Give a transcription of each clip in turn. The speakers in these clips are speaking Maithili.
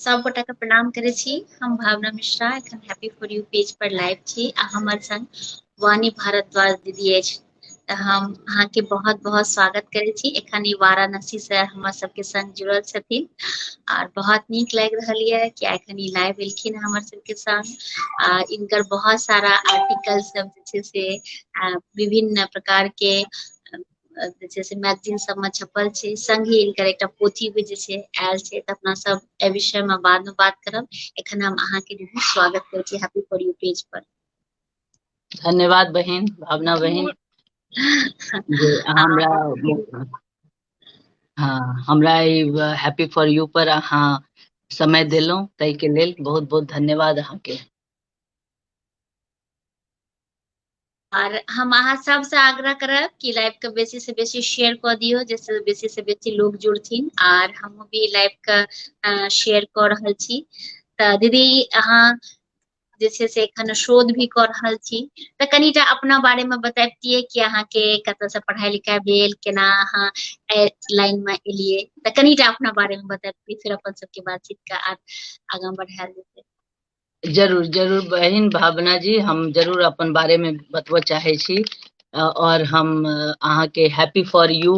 सब गोटा के प्रणाम करे छी। हम भावना मिश्रा एखन happy for U page per live छी आ हमर संग वाणी भारद्वाज दीदी अछि। तऽ हम अहाँ के बहुत बहुत स्वागत करे छी। एखन ई वाराणसी से हमर सबके संग जुड़ल छथिन और बहुत नीक लागि रहल ये कि एखन ई लाइव एलखिन हमर सबके संग आ इनकर बहुत सारा आर्टिकल सब जे छै से विभिन्न प्रकार के जे छै से मैगजीन सब में छपल छै, संगे इनकर एकटा पोथी भी जे छै आयल छै। तऽ अपना सब ए विषय में बाद में बात करब। एखन हम अहाँ के दीदी स्वागत करै छी हैप्पी फॉर यू पेज पर। धन्यवाद बहन, भावना बहन जे हमरा हमरा हैप्पी फॉर यू पर अहाँ समय देलहुं ताहि के लेल बहुत बहुत धन्यवाद अहाँ के। और हम अहाँ सबसे आग्रह करब कि लाइव के बेसी से बेसी शेयर कर दियो, जैसे बेसी से बेसी लोग जुड़थिन और हम भी लाइव के शेयर कर रहल छी। तऽ दीदी अहाँ जे छै से एखन शोध भी कर रहल छी, तऽ कनीटा अपना बारे में बताबतियै कि अहाँ के कतऽ से पढ़ाई लिखाई भेल, केना अहाँ लाइन में एलियै, तऽ कनीटा अपना बारे में बताबतियै, फिर अपन सबके बातचीत के आगां बढ़ायल जेतै। जरूर जरूर बहन भावना जी, हम जरूर अपन बारे में बतबऽ चाहे छी। और हम अहाँ के हैप्पी फॉर यू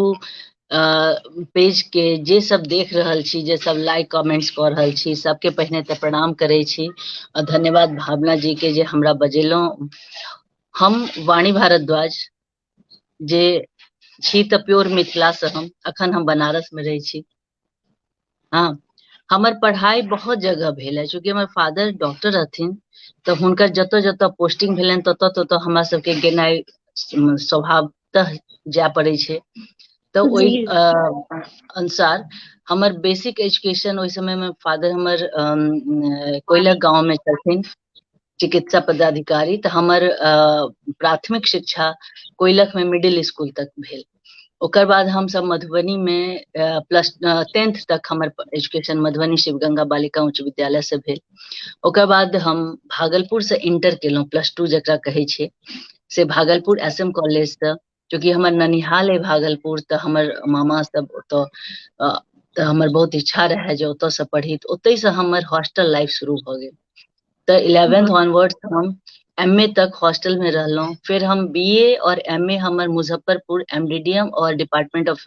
पेज के जे सब देख रहल छी, जे सब लाइक कमेंट्स कर रहल छी, सबके पहिने तऽ प्रणाम करे छी और धन्यवाद भावना जी के जे हमरा बजेलहुं। हम वाणी भारद्वाज जे छी तऽ प्योर मिथिला से, हम अखन हम बनारस में रहे छी। हाँ, हमर पढ़ाई बहुत जगह भेल है, चूंकि हमर फादर डॉक्टर रहथिन तऽ हुनकर जतऽ जतऽ पोस्टिंग भेलनि ततऽ ततऽ हमरा सबके गेनाइ स्वभावतः जाय पड़ै छै। तऽ ओहि जी अनुसार हमर बेसिक एजुकेशन ओहि समय में फादर हमर कोइलक वाणी गांव में छलखिन चिकित्सा पदाधिकारी, तऽ हमर प्राथमिक शिक्षा कोइलख में मिडिल स्कूल तक भेल। ओकर बाद हम सब मधुबनी में +10th तक हमर एजुकेशन मधुबनी शिव गंगा बालिका उच्च विद्यालय से भेल। ओकर बाद हम भागलपुर से इंटर केलहुं, +2 जकरा कहै छै से भागलपुर SM कॉलेज से, चूंकि हमर ननिहाल है भागलपुर, तऽ हमर मामा सब ओतऽ तऽ हमर बहुत इच्छा रहे जे ओतऽ से पढ़ी, तऽ ओतै से हमर हॉस्टल लाइफ शुरू भऽ गेल। तऽ 11th ऑनवर्ड्स हम MA तक हॉस्टल में रहलहुं। फिर हम BA और MA हमर मुजफ्फरपुर MDDM और डिपार्टमेंट ऑफ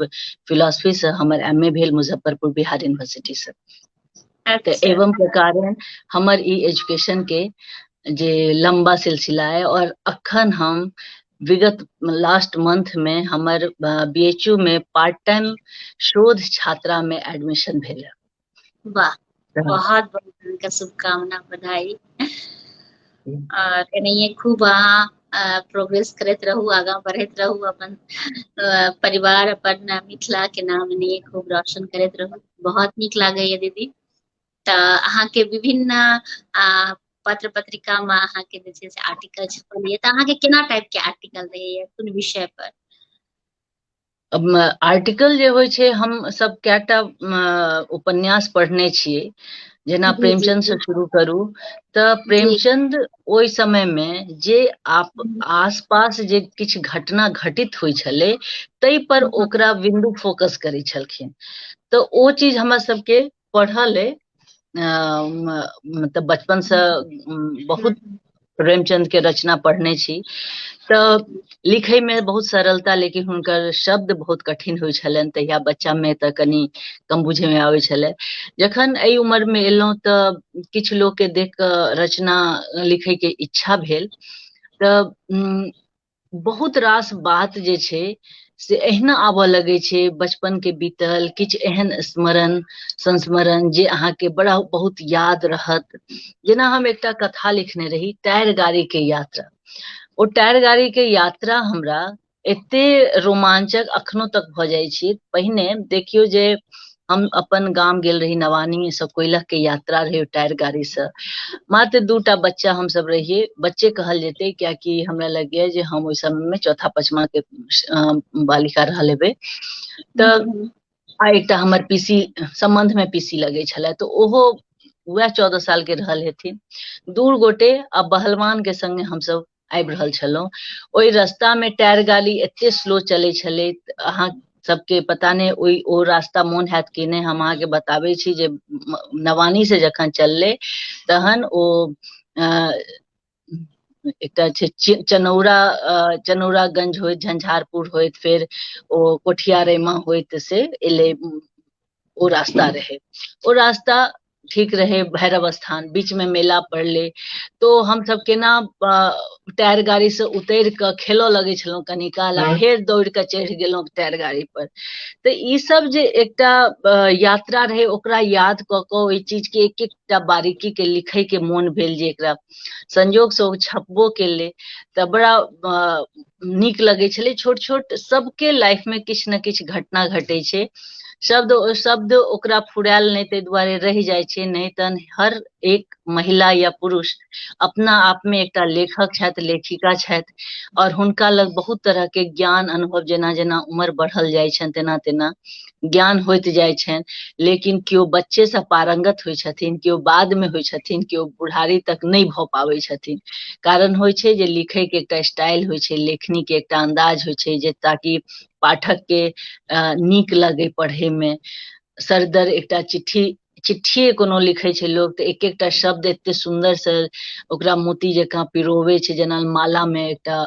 फिलोसफी से हमर MA भेल मुजफ्फरपुर बिहार यूनिवर्सिटी से। तऽ अच्छा एवं प्रकार हमर ई एजुकेशन के जे लंबा सिलसिला है। और अखन हम विगत लास्ट मंथ में हमर BHU में पार्ट टाइम शोध छात्रा में एडमिशन भेल है। वाह, बहुत बहुत शुभकामना, बधाई। और एनाहिए खूब अहाँ प्रोग्रेस करैत रहू, आगां बढ़ैत रहू, अपन परिवार अपन मिथिला के नाम एनाहिए खूब रोशन करैत रहू। बहुत नीक लागैया दीदी। तऽ अहाँ के विभिन्न पत्र पत्रिका में अहाँ के जे छै से आर्टिकल छपल ये, तऽ अहाँ के केना टाइप के आर्टिकल रहैया, कोन विषय पर? आर्टिकल जे होइ छै, हम सब कएटा उपन्यास पढ़ने छियै, जेना जी जी प्रेमचंद से जी शुरू करू तऽ जी प्रेमचंद ओहि समय में जे आसपास जे किछु घटना घटित होइ छलै, ताहि पर ओकरा बिंदु फोकस करै छलखिन। तऽ ओ चीज हमरा सबके पढ़ल अइ, मतलब बचपन से बहुत प्रेमचंद के रचना पढ़ने छी। तऽ लिखै में बहुत सरलता, लेकिन हुनकर शब्द बहुत कठिन होइ छलनि तहिया बच्चा में, तऽ कनि कम बुझे में आबै छलै। जखन एहि उम्र में एलहुं तऽ किछु लोग के देख कऽ रचना लिखै के इच्छा भेल, तऽ बहुत रास बात जे छै से एहिना आबऽ लगे छै, बचपन के बीतल किछु एहन स्मरण संस्मरण जे अहाँके बड़ा बहुत याद रहत। जेना हम एकटा कथा लिखने रही, टायर गाड़ी के यात्रा। ओ टायर गाड़ी के यात्रा हमरा एते रोमांचक अखनो तक भऽ जाइ छी। पहिने देखियौ जे हम अपन गाम गेल रही नवानी से, कोइलख के यात्रा रहे टायर गाड़ी से, मात्र 2टा बच्चा हम सब रहियै, बच्चे कहल जेतै कियाकि हमरा लगैया जे हम ओहि समय में चौथा पचमा के बालिका रहल हेबै। तऽ आ एकटा हमर पीसी सम्बन्ध में पीसी लगै छलै, तऽ ओहो वएह 14 साल के रहल हेथिन। दू गोटे आ पहलवान के संगे हमसब आबि रहल छलहुँ। ओहि रास्ता में टायर गाड़ी एते स्लो चलै छलै, अहाँ सबके पता नहीं ओ रास्ता मोन हैत कि नहीं, हम अहाँके बताबै छी जे नवानी से जखन चलले तहन ओ एकटा छै चनौरागंज होइत, झंझारपुर होइत, फेर ओ कोठिया रैमा होइत से एले, ओ रास्ता रहे। ओ रास्ता ठीक रहे, भैरव स्थान बीच में मेला पड़ले, तो हम सब केना टायर गाड़ी से उतर के खेलो लगे छलौं कनी काल, फेर दौड़ के चढ़ गेलौं टायर गाड़ी पर। तो ई सब जे एकटा यात्रा रहे, ओकरा याद क के ओई चीज के एक एकटा बारीकी के लिखे के मोन भेल जे एकरा संजोग से ओ छपबो केले, तऽ बड़ा नीक लगे छले। छोट छोट सबके लाइफ में किछ न किछ घटना घटे छै, शब्द ओकरा फुरायल नहीं, ताहि दुआरे रह जाय छै, नहीं तन हर एक महिला या पुरुष अपना आप में एकटा लेखक छथि, लेखिका छथि, और हुनका लग बहुत तरह के ज्ञान अनुभव, जेना जेना उम्र बढ़ल जाय छनि तेना तेना ज्ञान होइत जाय छनि। लेकिन केओ बच्चे से पारंगत होइ छथिन, केओ बाद में होइ छथिन, केओ बुढ़ारी तक नहीं भ पाबै छथिन। कारण होइ छै जे लिखै के एकटा स्टाइल होइ छै, लेखनी के एकटा अंदाज होइ छै, जे ताकि पाठक के नीक लगे पढ़े में। सरदर एकटा चिट्ठिए कोनो लिखे छै लोग, तऽ एक एकटा शब्द एते सुंदर से ओकरा मोती जकाँ पिरोवे छै, जेना माला में एकटा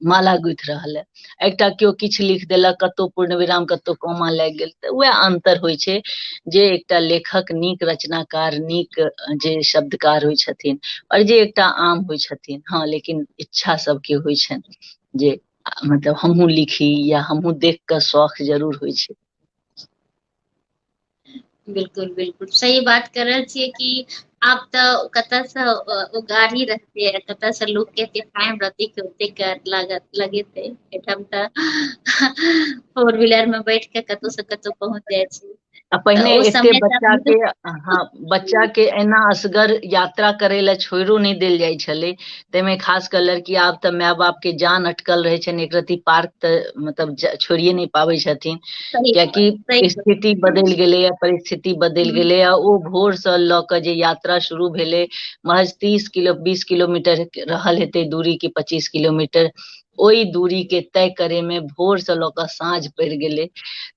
माला गुथ रहल है। एकटा केओ किछ लिख देलक, कतौ पूर्ण विराम, कतौ कोमा लागि गेल, तऽ वएह अंतर होइ छै जे एकटा लेखक, नीक रचनाकार, नीक जे शब्दकार होइ छथिन, और जे एकटा आम होइ छथिन। हाँ, लेकिन इच्छा सबके होइ छनि जे मतलब हमहूँ लिखी, या हमहूँ देख के शौख जरूर होइ छै। बिल्कुल बिल्कुल सही बात कर रहल छियै कि आप तऽ कतऽ से उगाही रहते, कतऽ से लोग के एते टाइम रहते कि ओते लगेते, एठम तऽ फोर व्हीलर में बैठ के कतौ से कतौ पहुंच जाय छी। आ तऽ पहिने ओ एते समय बच्चा तऽ के, हाँ, बच्चा के एना असगर यात्रा करे ला छोड़ो नहीं देल जाय छले, तेमे खास कर लड़की। आब तऽ माय बाप के जान अटकल रहे छनि, एक रती पार्क तऽ मतलब छोड़िए नहीं पाबै छथिन, सही कियाकि सही स्थिति बदलि गेलै, परिस्थिति बदलि हम्म, गेलै, आ ओ भोर से लऽ के जे यात्रा शुरू भेलै, महज 20 किलोमीटर रहल हेतै दूरी, की 25 किलोमीटर, ओई दूरी के तय करे में भोर से लऽ के साँझ पड़ि गेलै।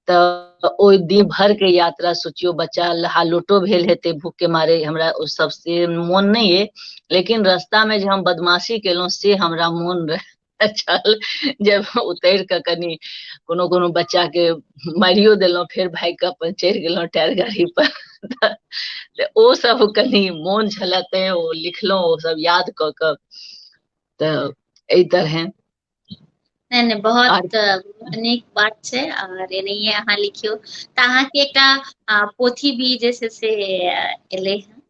तऽ ओहि दिन भर के यात्रा सोचियो, बच्चा हालुटो भेल हेतै भूख के मारे, हमरा ओ सबसे मोन नहीं है, लेकिन रास्ता में जे हम बदमाशी केलहुं से हमरा मोन छल, जब उतर के कनी कोनो कोनो बच्चा के मारियो देलहुं, फेर भाग के अपन चढ़ि गेलहुं टायर गाड़ी पर। तऽ ओ सब कनी मोन छले, तैं ओ लिखलहुं, ओ सब याद क के। तऽ एहि तरहे नहीं नहीं, आर बहुत नीक बात छै, और एनाहिए अहाँ लिखियो। तऽ अहाँके एकटा पोथी भी जे छै से एलै हँ,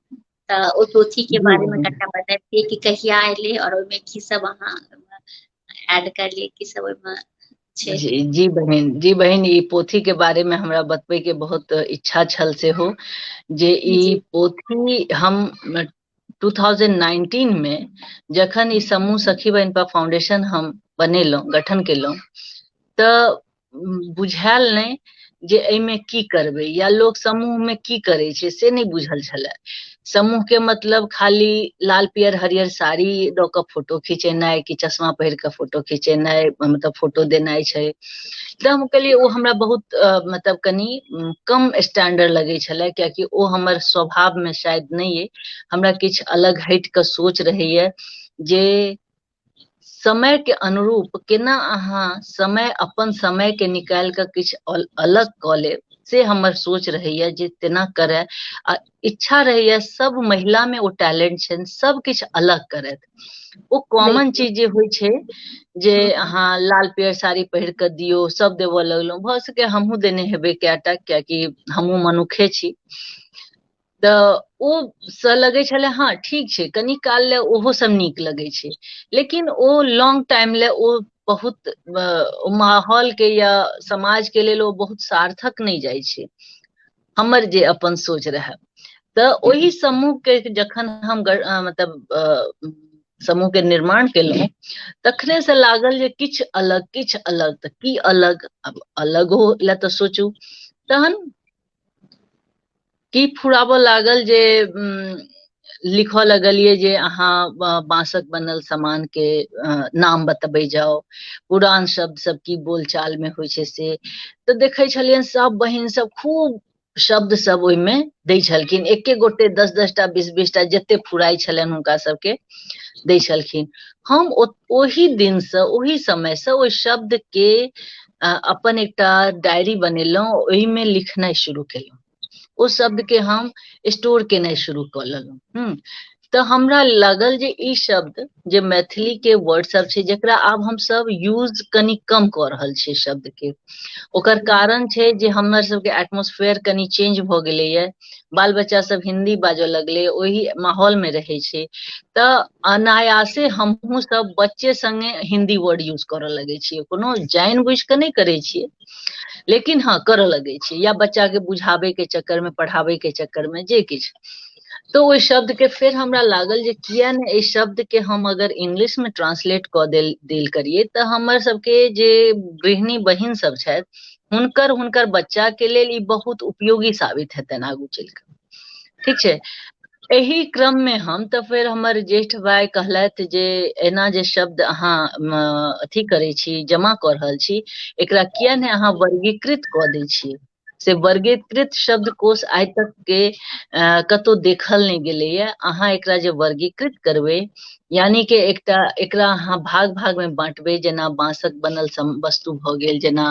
तऽ ओ पोथी के जी बारे में बहिन, कनिटा बतैतियै कि कहिया एलै, और ओहिमे की सब अहाँ ऐड करलियै, की सब ओहिमे छै। जी बहिन, ई पोथी के बारे में हमरा बतबे के बहुत इच्छा छल सेहो, जे ई जी पोथी हम 2019 में जखन ई समूह सखी बहिनपा फाउंडेशन हम बनेलहुं, गठन केलहुं, तऽ बुझायल नहि जे एहिमे की करबै, या लोग समूह में की करे छै से नहीं बुझल छले। समूह के मतलब खाली लाल पियर हरियर साड़ी दऽ कऽ फोटो खिचेनाइ, कि चश्मा पहिर कऽ फोटो खिचेनाइ, मतलब फोटो देनाइ छै। तऽ हम कहलियै ओ हमरा बहुत मतलब कनि कम स्टैंडर्ड लगे छले, कियाकि ओ हमर स्वभाव में शायद नहीं है। हमरा किछु अलग हटि कऽ सोच रहैया, जे समय के अनुरूप केना अहाँ समय, अपन समय के निकालि कऽ किछु अलग कऽ लेब, से हमर सोच रहैया जे तेना करे। आ इच्छा रहैया सब महिला में ओ टैलेंट छनि, सब किछु अलग करत। ओ कॉमन बिल्कुल। चीज जे होइ छै, जे अहाँ लाल पियर साड़ी पहिर कऽ दियौ, सब देबऽ लगलहुं, भऽ सकै हमहुँ देने हेबै कएटा, कियाकि हमहुँ मनुखे छी। तऽ ओ से लगै छले, हाँ ठीक छै, कनि काल ले ओहो सब नीक लगै छै, लेकिन ओ लॉन्ग टाइम ले ओ बहुत माहौल के या समाज के लेल ओ बहुत सार्थक नहीं जाइ छै, हमर जे अपन सोच रहे। तऽ ओहि समूह के जखन हम मतलब समूह के निर्माण केलहुँ, तखने से लागल जे किछु अलग, किछु अलग, तऽ की अलग, अब अलग हो लए तऽ सोचू। तहन की फुराबऽ लागल जे लिखऽ लगलिए जे अहाँ बांसक बनल सामान के नाम बतबै जाओ, पुरान शब्द सब की बोलचाल में होइ छै से। तऽ देखै छलियनि सब बहिन सब खूब शब्द सब ओहिमे दै छलखिन, एके गोटे 10-10 टा 20-20 टा जते फुराई छलनि हुनका सबके दै छलखिन। हम ओही दिन से ओही समय से ओहि शब्द के अपन एकटा डायरी बनेलहुं, ओहिमे लिखनाइ शुरू केलहुं, ओ शब्द के हम स्टोर केनाइ शुरू कऽ लेलहुं। तऽ हमरा लागल जे ई शब्द जे मैथिली के वर्ड सब छै जेकरा आब हम सब यूज कनी कम कऽ रहल छियै शब्द के, ओकर कारण छै जे हमर सबके एटमोस्फेयर कनी चेंज भऽ गेलैये, बाल बच्चा सब हिंदी बाजऽ लगलै, ओही माहौल में रहै छै, तऽ अनायासे हमहूँ सब बच्चे संगे हिंदी वर्ड यूज करऽ लगै छियै, कोनो जानि बुझि कऽ नहि करै छियै लेकिन हाँ करऽ लगै छियै, या बच्चा के बुझाबै के चक्कर में, पढ़ाबै के चक्कर में, जे किछु। तो ओहि शब्द के फेर हमरा लागल जे किया ने एहि शब्द के हम अगर इंग्लिश में ट्रांसलेट कऽ देल करियै तऽ हमर सबके जे गृहिणी बहिन सब छथि हुनकर बच्चा के लेल ई बहुत उपयोगी साबित हेतनि आगू चलि कऽ। ठीक छै, एही क्रम में हम तऽ फेर हमर जेठ भाइ कहलथि जे एना जे शब्द अहाँ अथी करै छी, जमा कऽ रहल छी, एकरा किया ने अहाँ वर्गीकृत कऽ दै छियै। से वर्गीकृत शब्दकोश आइ तक के कतौ देखल नहीं गेलैये, अहाँ एकरा जे वर्गीकृत करबै यानी कि एकरा अहाँ भाग भाग में बांटबै, जेना बांसक बनल वस्तु भऽ गेल, जेना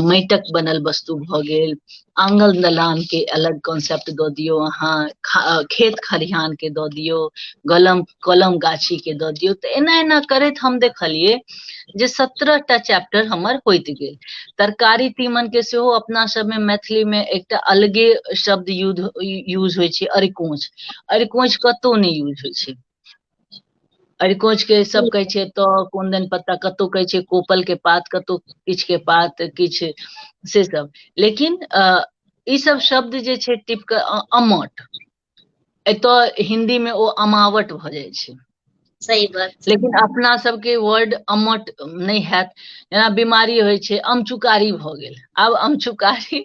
माटिक बनल वस्तु भऽ गेल, आंगन दलान के अलग कॉन्सेप्ट दऽ दियौ, अहाँ खेत खलिहान के दऽ दियौ, कलम गाछी के दऽ दियौ, तऽ एना एना करैत हम देखलियै जे 17टा चैप्टर हमर होइत गेल। तरकारी तीमन के सेहो अपना सब में मैथिली में एकटा अलगे शब्द यूज होइ छै, अरिकोंच। अरिकोंच कतौ नहीं यूज होइ छै, अरिकोंच के सब कहै छै तऽ कोन दन पत्ता, कतौ कहै छै कोपल के पात, कतौ किछ के पात, किछ से सब। लेकिन ई सब शब्द जे छै टिपिकल अम्मट, एतऽ हिंदी में ओ अमावट भऽ जाइ छै। सही बात छै। लेकिन अपना सबके वर्ड अम्मट नहि हैत, जेना बीमारी होइ छै अमचुकारी भऽ गेल, आब अमचुकारी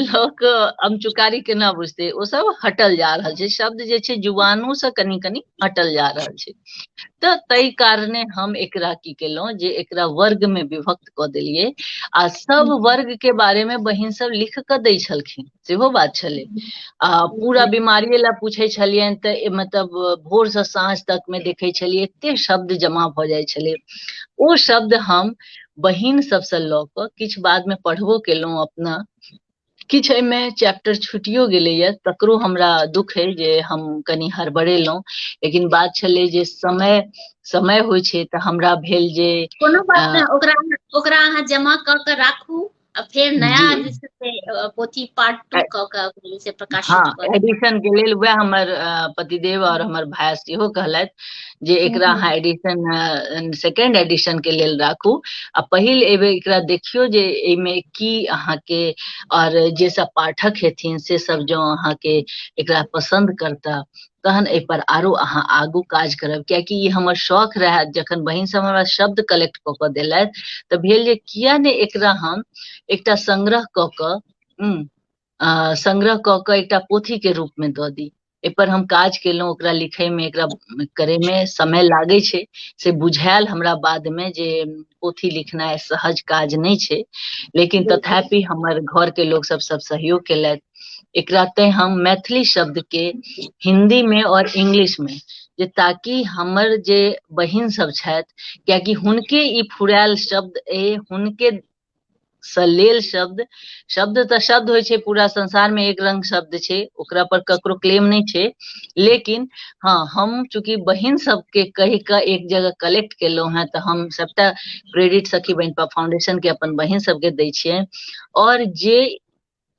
लोक अमचुकारी केना बुझतै, ओ सब हटल जा रहल छै, शब्द जे छै जुबानो से कनी कनी हटल जा रहल छै। तऽ ताहि कारणे हम एकरा की केलहुँ जे एकरा वर्ग में विभक्त कऽ देलियै, आ सब वर्ग के बारे में बहिन सब लिख कऽ दै छलखिन, सेहो बात छलै। आ पूरा बीमारिये लए पूछै छलियनि तऽ मतलब भोर से साँझ तक में देखै छलियै एते शब्द जमा भऽ जाइ छलै। ओ शब्द हम बहिन सबसँ लऽ कऽ किछु बाद में पढ़बो केलहुँ अपना, किछु एहिमे चैप्टर छुटियो गेलैये, तकरो हमरा दुख अइ जे हम कनि हड़बड़ेलहुँ, लेकिन बात छलै जे समय होइ छै तऽ हमरा भेल जे कोनो बात नहि, ओकरा अहाँ जमा कऽ के राखू, आ फेर नया जी जे छै पोथी पार्ट 2 कऽ के से हाँ, प्रकाशित करू। एडिशन के लेल वह हमर पतिदेव और हमर भाई सेहो कहलथि जे एकरा अहाँ एडिशन सेकेंड एडिशन के लेल राखू, आ पहिल एबे एकरा देखियो जे एहिमे की अहाँके और जे सब पाठक हेथिन से सब जो अहाँके एकरा पसंद करता, तहन एहि पर आरो अहाँ आगू काज करब। कियाकि ई हमर शौक रहे, जखन बहिन सब हमरा शब्द कलेक्ट कऽ कऽ देलथि तऽ भेल जे किया ने एकरा हम एकटा संग्रह कऽ कऽ संग्रह कऽ कऽ एकटा पोथी के रूप में दऽ दी। एहि पर हम काज केलहुँ, ओकरा लिखै में, एकरा करे में समय लागै छै, से बुझायल हमरा बाद में जे पोथी लिखनाइ सहज काज नहि छै, लेकिन बिल्कुल तथापि हमर घर के लोग सब सहयोग केलथि। एकरा तैं हम मैथिली शब्द के हिंदी में और इंग्लिश में, जे ताकि हमर जे बहिन सब छथि, कियाकि हुनके ई फुरायल शब्द अइ, हुनके सँ लेल शब्द तऽ शब्द होइ छै, पूरा संसार में एक रंग शब्द छै, ओकरा पर ककरो क्लेम नहीं छै, लेकिन हाँ हम चूंकि बहिन सबके कहि कऽ एक जगह कलेक्ट केलहुँ हैं, तऽ हम सबटा क्रेडिट सखी बनिपा फाउंडेशन के अपन बहिन सबके दै छियनि, और जे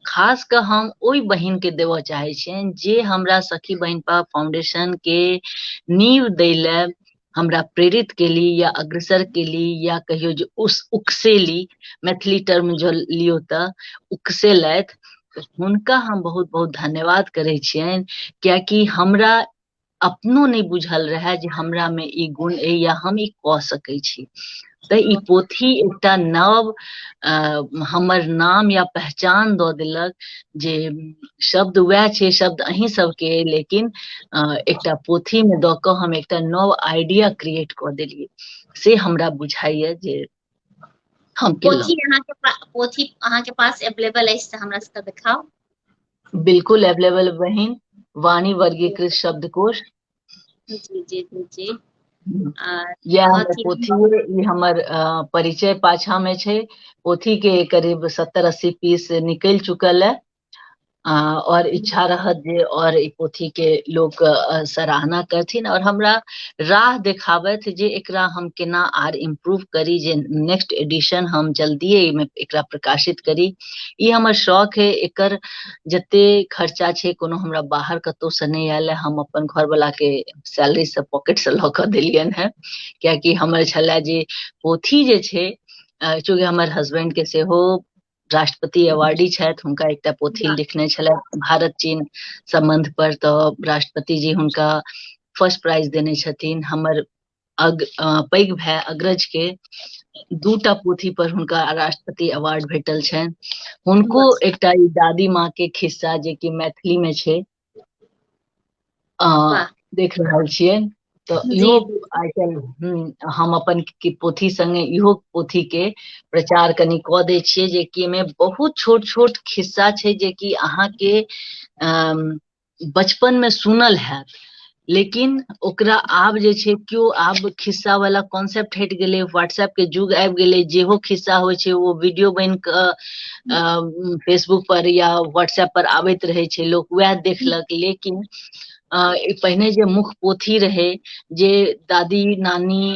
खास कऽ हम ओहि बहिन के देबऽ चाहे छियनि जे हमरा सखी बहिनपा फाउंडेशन के नींव दै ले हमरा प्रेरित केली, या अग्रसर केली, या कहियो जे उकसेली, मैथिली टर्म जो लियौ तऽ उकसेलथि, हुनका हम बहुत बहुत धन्यवाद करै छियनि, कियाकि हमरा अपनो नहीं बुझल रहे जे हमरा में ई गुण अइ या हम ई कऽ सकै छी। तऽ ई पोथी एकटा नव हमर नाम या पहचान दऽ देलक जे शब्द वएह छै, शब्द अहीं सबके, लेकिन एकटा पोथी में दऽ कऽ हम एकटा नव आइडिया क्रिएट कऽ देलियै। से हमरा बुझाइए जे हम केलहुँ। पोथी अहाँके पास अवेलेबल अछि तऽ हमरा सबके देखाउ। बिल्कुल अवेलेबल बहिन, वाणी वर्गीकृत शब्दकोश। जी जी जी जी। यह हमर बहुत ही पोथी है, ई हमर परिचय पाछा में छै। पोथी के करीब 70-80 पीस निकल चुकल है, और इच्छा रहत जे और ई पोथी के लोग सराहना करथिन और हमरा राह देखाबथि जे एकरा हम केना आर इम्प्रूव करी, जे नेक्स्ट एडिशन हम जल्दिए में एकरा प्रकाशित करी। ई हमर शौक है। एकर जते खर्चा छै कोनो हमरा बाहर कतौ से नहीं आयल है, हम अपन घर वाला के सैलरी से पॉकेट से लऽ कऽ देलियन है, कियाकि हमर छलै जे पोथी जे छै, चूँकि हमर हस्बैंड के सेहो राष्ट्रपति अवार्डी छथि, हुनका एकटा पोथी लिखने छलै भारत चीन संबंध पर, तऽ राष्ट्रपति जी हुनका फर्स्ट प्राइज देने छथिन। हमर पैघ भाई अग्रज के 2टा पोथी पर हुनका राष्ट्रपति अवार्ड भेटल छनि। हुनको एकटा ई दादी माँ के खिस्सा जे कि मैथिली में छै, देख रहल छियै, तो इहो आइ काल्हि हम अपन पोथी संगे इहो पोथी के प्रचार कनि कऽ दै छियै, जे कि एहिमे बहुत छोट छोट खिस्सा छै जे कि अहाँके बचपन में सुनल हैत, लेकिन ओकरा आब जे छै क्यों आब खिस्सा वाला कॉन्सेप्ट हटि गेलै, व्हाट्सएप के युग आबि गेलै, जेहो खिस्सा होइ छै वो वीडियो बनि कऽ फेसबुक पर या व्हाट्सएप पर आबैत रहे छै, लोग वएह देखलक। लेकिन पहिने जे मुख पोथी रहे, जे दादी नानी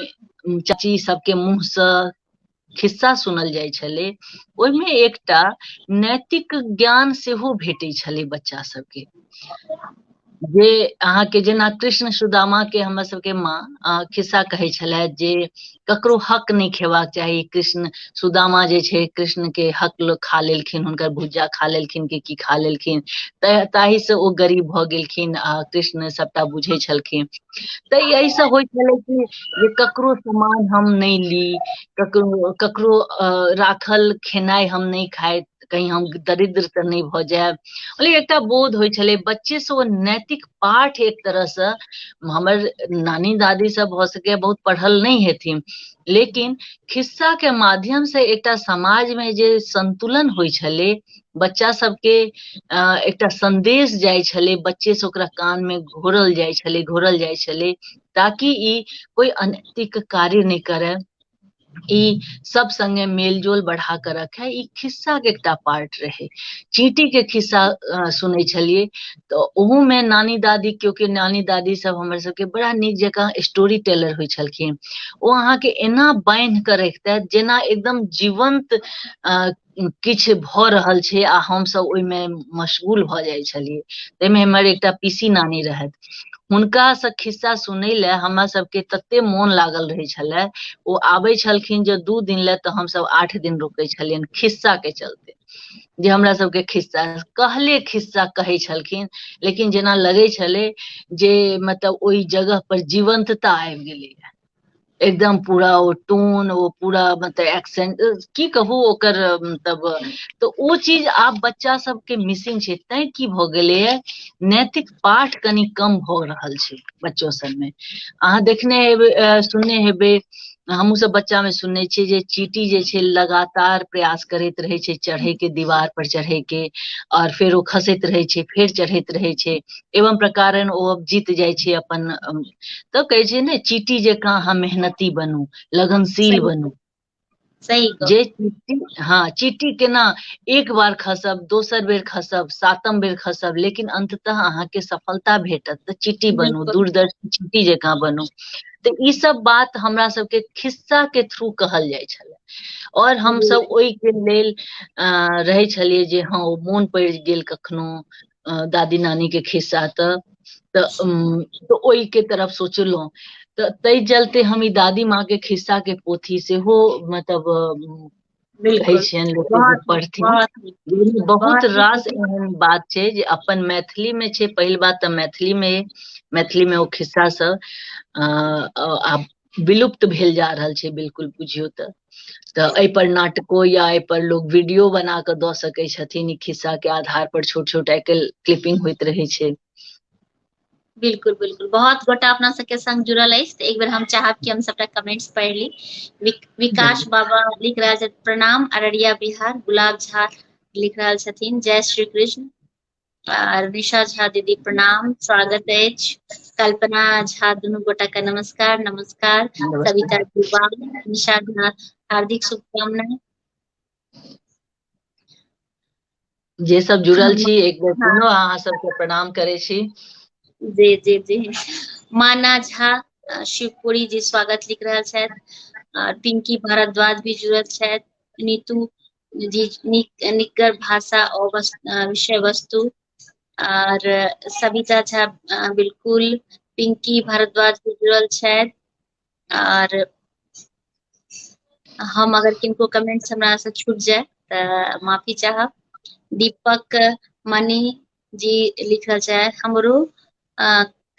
चाची सबके मुँह से खिस्सा सुनल जाइ छलै, ओहिमे एकटा नैतिक ज्ञान सेहो भेटै छलै बच्चा सबके। जे अहाँके जेना कृष्ण सुदामा के हमर सबके माँ खिस्सा कहै छलै जे ककरो हक नहीं खेबाक चाही। कृष्ण सुदामा जे छै कृष्ण के हक खा लेलखिन, हुनकर भुज्जा खा लेलखिन कि खा लेलखिन, ताहि से ओ गरीब भऽ गेलखिन आ कृष्ण सबटा बुझै छलखिन। तऽ यही सब होइ छलै कि जे ककरो सामान हम नहीं ली, ककरो राखल खेनाइ हम नहीं खाए, कहीं हम दरिद्र तऽ नहीं भऽ जायब। मतलब एकटा बोध होइ छलै बच्चे से, वो नैतिक पाठ एक तरह से। हमर नानी दादी सब भऽ सके बहुत पढ़ल नहीं हेथिन, लेकिन खिस्सा के माध्यम से एकटा समाज में जे संतुलन होइ छलै, बच्चा सबके एकटा संदेश जाइ छलै, बच्चे से ओकरा कान में घोरल जाइ छलै, ताकि ई कोई अनैतिक कार्य नहीं करे, ई सब संगे मेलजोल बढ़ा कर रखे। ई खिस्सा के एकटा पार्ट रहे। चींटी के खिस्सा सुनै छलिए, तो ओहू में नानी दादी, क्योंकि नानी दादी सब हमर सबके बड़ा नीक जकाँ स्टोरी टेलर होइ छलखिन। ओ अहाँके एना बांधि कऽ रखिते जेना एकदम जीवंत किछु भऽ रहल छै आ हमसब ओहिमे मशगूल भऽ जाइ छलियै। ताहिमे हमर एकटा पीसी नानी रहथि, हुनका से खिस्सा सुनै ले हमरा सबके तते मोन लागल रहै छलै। ओ आबै छलखिन जे 2 दिन ले, तऽ हमसब 8 दिन रुकै छलियनि खिस्सा के चलते, जे हमरा सबके खिस्सा खिस्सा कहै छलखिन, लेकिन जेना लगै छलै जे मतलब ओहि जगह पर जीवंतता आबि गेलै, एकदम पूरा ओ टोन, ओ पूरा मतलब एक्सेंट, की कहू ओकर मतलब। तो ओ चीज आब बच्चा सबके मिसिंग छै। तैं की भऽ गेलै है, नैतिक पाठ कनि कम भऽ रहल छै बच्चो सबमे। अहाँ देखने हेबै, सुनने हेबै, हमहूँ सब बच्चा में सुनने छियै जे चींटी जे छै लगातार प्रयास करैत रहे छै चढ़े के, दीवार पर चढ़े के, और फेर ओ खसैत रहे छै, फेर चढ़ैत रहे छै, एवं प्रकारन ओ जीत जाइ छै अपन। तऽ कहै छै ने, चींटी जकाँ अहाँ मेहनती बनू, लगनशील बनू। सही जे चींटी केना एक बार खसब, दोसर बेर खसब, 7म बेर खसब, लेकिन अंततः अहाँके सफलता भेटत। तऽ चींटी बनू, बिल्कुल दूरदर्शी चींटी जकाँ बनू। तऽ ई सब बात हमरा सबके खिस्सा के थ्रू कहल जाइ छलै, और हम सब ओहि के लेल रहै छलियै जे हाँ ओ मोन पड़ि गेल कखनो दादी नानी के खिस्सा, तऽ ओहि के तरफ सोचलहुँ। तऽ ताहि चलते हम ई दादी माँ के खिस्सा के पोथी सेहो मतलब कहै बिल्कुल छियनि लोकके जे बहुत पढ़थिन। बहुत बहुत बहुत रास एहन बात छै जे अपन मैथिली में छै। पहिल बात तऽ मैथिली में ओ खिस्सा सब आ विलुप्त भेल जा रहल छै, बिल्कुल बुझियौ तऽ एहि पर नाटको या एहि पर लोग वीडियो बना कऽ दऽ सकै छथिन, ई खिस्सा के आधार पर छोट छोट आइ काल्हि क्लिपिंग होइत रहै छै। बिल्कुल बिल्कुल, बहुत गोटा अपना सबके संग जुड़ल अछि, तऽ एक बेर हम चाहब कि हम सबटा कमेंट्स पढ़ि ली। विकास बाबा लिख रहल छथि प्रणाम अररिया बिहार। गुलाब झा लिख रहल छथिन जय श्री कृष्ण। और निशा झा दीदी प्रणाम, स्वागत अछि। कल्पना झा, दुनू गोटा का नमस्कार नमस्कार। नमस्ते। सविता दुबा, निशा झा हार्दिक शुभकामनाएं। जे सब जुड़ल हम छी एक बेर हाँ, पुनः अहाँ सबके प्रणाम करै छी। जी जी जी। माना झा शिवपुरी जी स्वागत लिख रहल छथि। पिंकी भारद्वाज भी जुड़ल छथि। नीतू जी निकर भाषा और विषय वस्तु। और सविता झा बिल्कुल। पिंकी भारद्वाज भी जुड़ल छथि। और हम अगर किनको कमेंट्स हमरा से छूट जाए तऽ माफी चाहब। दीपक मणि जी लिख रहल छै हमरो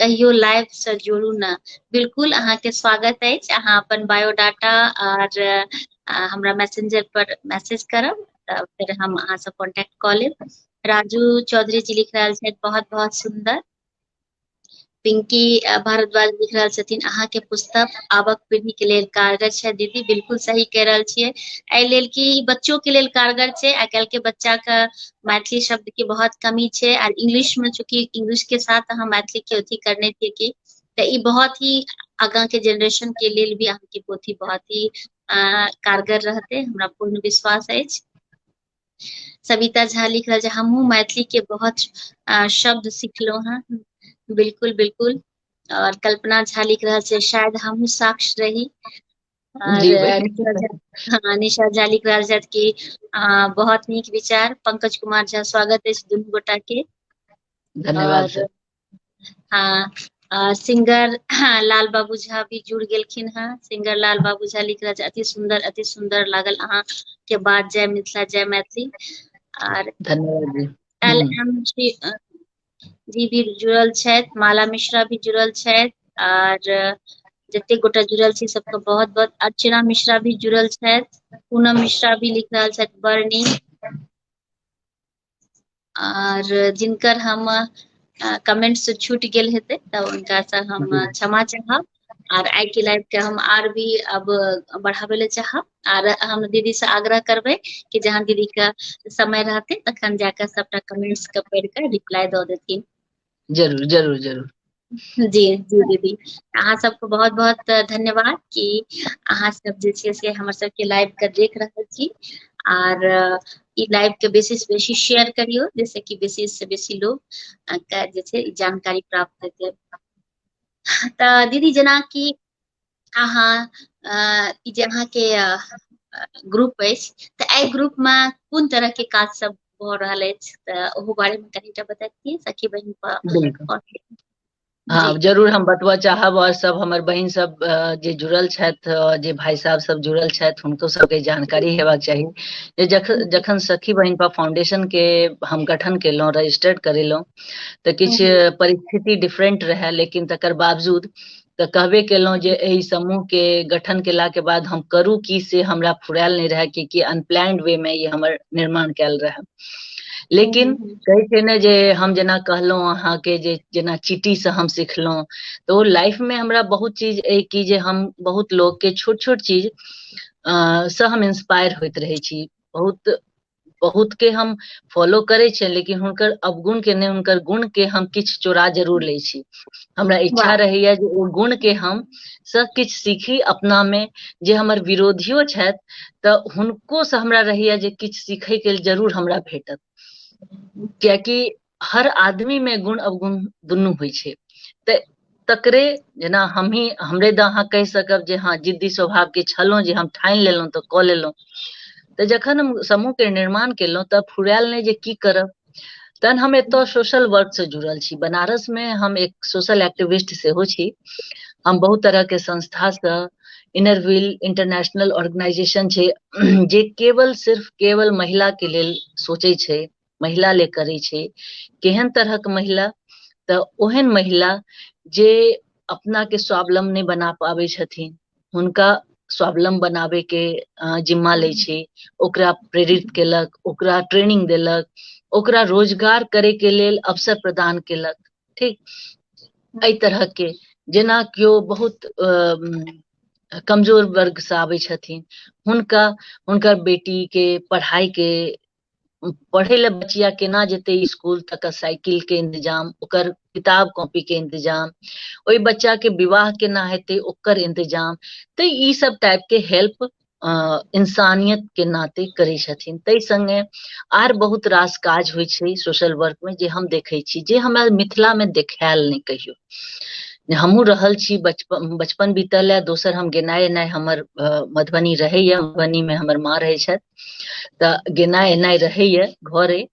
कहियो लाइव से जोड़ू ने। बिल्कुल, अहाँके स्वागत अछि। अहाँ अपन बायोडाटा और हमरा मैसेंजर पर मैसेज करब, तऽ फिर हम अहाँ से कांटेक्ट कऽ लेब। राजू चौधरी जी लिख रहल छथि बहुत बहुत सुंदर। पिंकी भारद्वाज लिख रहल छथिन अहाँके पुस्तक आबक पीढ़ी के लेल कारगर छै दीदी। बिल्कुल सही कह रहल छियै, एहि लेल कि बच्चो के लेल कारगर छै। आइ काल्हि के बच्चा के मैथिली शब्द के बहुत कमी छै, और इंग्लिश में चूंकि इंग्लिश के साथ अहाँ मैथिली के अथी करने छियै कि, तऽ ई बहुत ही आगाँ के जनरेशन के लेल भी अहाँके पोथी बहुत ही कारगर रहतै, हमरा पूर्ण विश्वास अछि। सविता झा लिख रहल छै हमहूँ मैथिली के बहुत शब्द सिखलहुँ हैं। बिल्कुल बिल्कुल। और कल्पना झा लिख रहल छै शायद हमहूँ साक्ष रही। और जी भाई। निशा झा लिख रहल छथि कि बहुत नीक विचार। पंकज कुमार झा स्वागत अछि दुनू गोटा के। धन्यवाद और सर। हाँ, सिंगर लाल बाबू झा भी जुड़ गेलखिन हैं। सिंगर लाल बाबू झा लिख रहल छै अति सुंदर लागल अहाँ के बात। जय मिथिला जय मैथिली। और धन्यवाद जी। एल एम जी भी जुड़ल छथि। माला मिश्रा भी जुड़ल छथि। और जते गोटा जुड़ल छी सबके बहुत बहुत। अर्चना मिश्रा भी जुड़ल छथि। पूनम मिश्रा भी लिख रहल छथि बड़ नीक। और जिनकर हम कमेंट से छूट गेल हेतै तऽ हुनका से हम जी क्षमा चाहब। और आइ के लाइव के हम आर भी अब बढ़ाबै ले चाहब। और हम दीदी से आग्रह करबै कि जहाँ दीदी के समय रहतै तखन जाके सबटा कमेंट्स के पढ़ि के रिप्लाई दऽ देथिन। जरूर जरूर जरूर। जी जी दीदी, अहाँ सबके बहुत बहुत धन्यवाद कि अहाँ सब जे छै से हमर सबके लाइव के देख रहल छी। और ई लाइव के बेसी से बेसी शेयर करियो, जैसे कि बेसी से बेसी लोग के जे छै जानकारी प्राप्त हेतै। तऽ दीदी जेना कि अहाँ ई जे अहाँके ग्रुप अछि, तऽ एहि ग्रुप मे कोन तरह के काज सब भऽ रहल अछि, तऽ ओहो बारे मे कनिटा बतैतियै सखी बहिन बिल्कुल। पर। जी हाँ जरूर हम बतबऽ चाहब। और सब हमर बहिन सब जे जुड़ल छथि, जे भाई साहब सब जुड़ल छथि, हुनको सबके जानकारी हेबाक चाही जे जखन सखी बहिन पर फाउंडेशन के हम गठन केलहुँ, रजिस्टर्ड करेलहुँ, तऽ किछु परिस्थिति डिफरेंट रहै, लेकिन तकर बावजूद तऽ कहबे केलहुँ जे एहि समूह के गठन केला के बाद हम करू की से हमरा फुरायल नहि रहै, कि अनप्लान्ड वे में ये हमर निर्माण कैल रहै। लेकिन कहै छै ने जे हम जेना कहलहुँ अहाँके जे जेना चीटी से हम सिखलहुँ, तो लाइफ में हमरा बहुत चीज कि जे हम बहुत लोग के छोट छोट चीज से हम इंस्पायर होइत रहे छी। बहुत बहुत के हम फॉलो करे छियै, लेकिन हुनकर अवगुण के नहि, हुनकर गुण के हम किछु चोरा जरूर लै छी। हमरा इच्छा वाह। रहैया जे ओ गुण के हम सब किछु सीखी अपना में। जे हमर विरोधियो छथि तऽ हुनको से हमरा रहैया जे किछु सीखय के जरूर हमरा भेटत। कियाकि हर आदमी में गुण अवगुण दुनू होइ छै। तऽ तकरे जेना हमरे द अहाँ कहि सकब जे हाँ जिद्दी स्वभाव के छलहुँ, जे हम ठानि लेलहुँ तऽ कऽ लेलहुँ। तऽ जखन हम समूह के निर्माण केलहुँ तब फुरायल नहि जे की करब। तहन हम एतऽ सोशल वर्क से जुड़ल छी। बनारस में हम एक सोशल एक्टिविस्ट सेहो छी। हम बहुत तरह के संस्था से, इनर व्हील इंटरनेशनल ऑर्गेनाइजेशन छै जे केवल महिला के लेल सोचै छै, महिला ले करै छै। केहन तरहक महिला, तऽ ओहन महिला जे अपना के स्वावलंबी नहि बना पाबै छथिन, हुनका स्वावलंबी बनाबे के जिम्मा लै छी, ओकरा प्रेरित केलक, ओकरा ट्रेनिंग देलक, ओकरा रोजगार करे के लेल अवसर प्रदान केलक। ठीक, एहि तरह के जेना केओ बहुत कमजोर वर्ग से आबै छथिन, हुनका हुनकर बेटी के पढ़ाई के पढ़े ले बचिया केना जेते स्कूल तक, साइकिल के इंतजाम, ओकर किताब कॉपी के इंतजाम, ओई बच्चा के विवाह केना हेते ओकर इंतजाम, तो ई सब टाइप के हेल्प इंसानियत के नाते करे छथिन। तै संगे आर बहुत रास काज होइ छै सोशल वर्क में जे हम देखे छी, जे हमरा मिथिला में देखायल नहीं कहियो। हमहू रहल छी, बचपन बीतल है, दोसर हम गेनाइ एनाइ हमर मधुबनी रहैया, मधुबनी में हमर माँ रहै छथि, तऽ गेनाइ एनाइ रहैया घरे,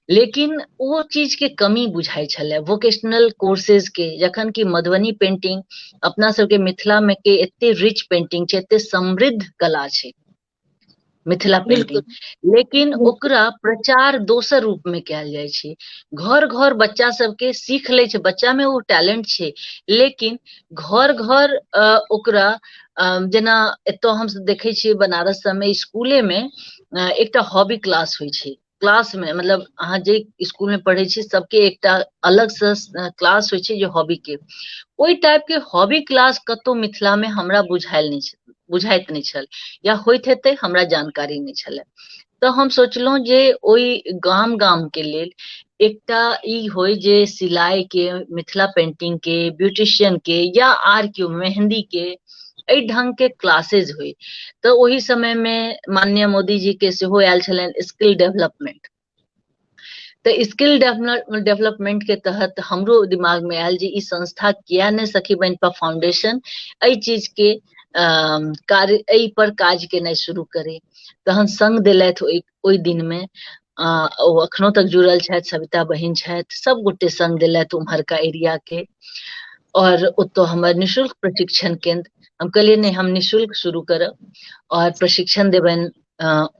लेकिन वो चीज के कमी बुझाई छलै वोकेशनल कोर्सेज के, जखन कि मधुबनी पेंटिंग अपना सबके मिथिला में के एते रिच पेंटिंग छै, एते समृद्ध कला छै मिथिला पेंटिंग, लेकिन ओकरा प्रचार दोसर रूप में कैल जाय छै। घर घर बच्चा सबके सीख ले छै, बच्चा में वो टैलेंट छै, लेकिन घर घर ओकरा जेना एतौ हम देखे छियै बनारस सबमे स्कूले में एकटा हॉबी क्लास होइ छै, क्लास में मतलब अहाँ जे स्कूल में पढ़े छी सबके एकटा अलग से क्लास होइ छै जे हॉबी के, ओई टाइप के हॉबी क्लास कतौ मिथिला में हमरा बुझायल नहीं छै, बुझाइत नहीं छल, या होइत हेतै हमरा जानकारी नहीं छलै। तऽ हम सोचलहुँ जे ओई गाम गाम के लेल एकटा ई होय जे सिलाई के, मिथिला पेंटिंग के, ब्यूटिशियन के, या आर केओ मेहंदी के, एहि ढंग के क्लासेज हुई। तऽ ओही समय में माननीय मोदी जी के सेहो आयल छलनि स्किल डेवलपमेंट, तऽ स्किल डेवलपमेंट के तहत हमरो दिमाग में आयल जे ई संस्था किया ने सखी बनिपा फाउंडेशन एहि चीज के कार्य, एहि पर काज केनाइ शुरू करे। तहन संग देलथि ओई दिन में, ओ अखनो तक जुड़ल छथि, सविता बहिन छथि, सब गोटे संग देलथि उम्हरका एरिया के, और ओतो हमर निशुल्क प्रशिक्षण केंद्र, हम कहलिए नहीं हम निशुल्क शुरू करब और प्रशिक्षण देबनि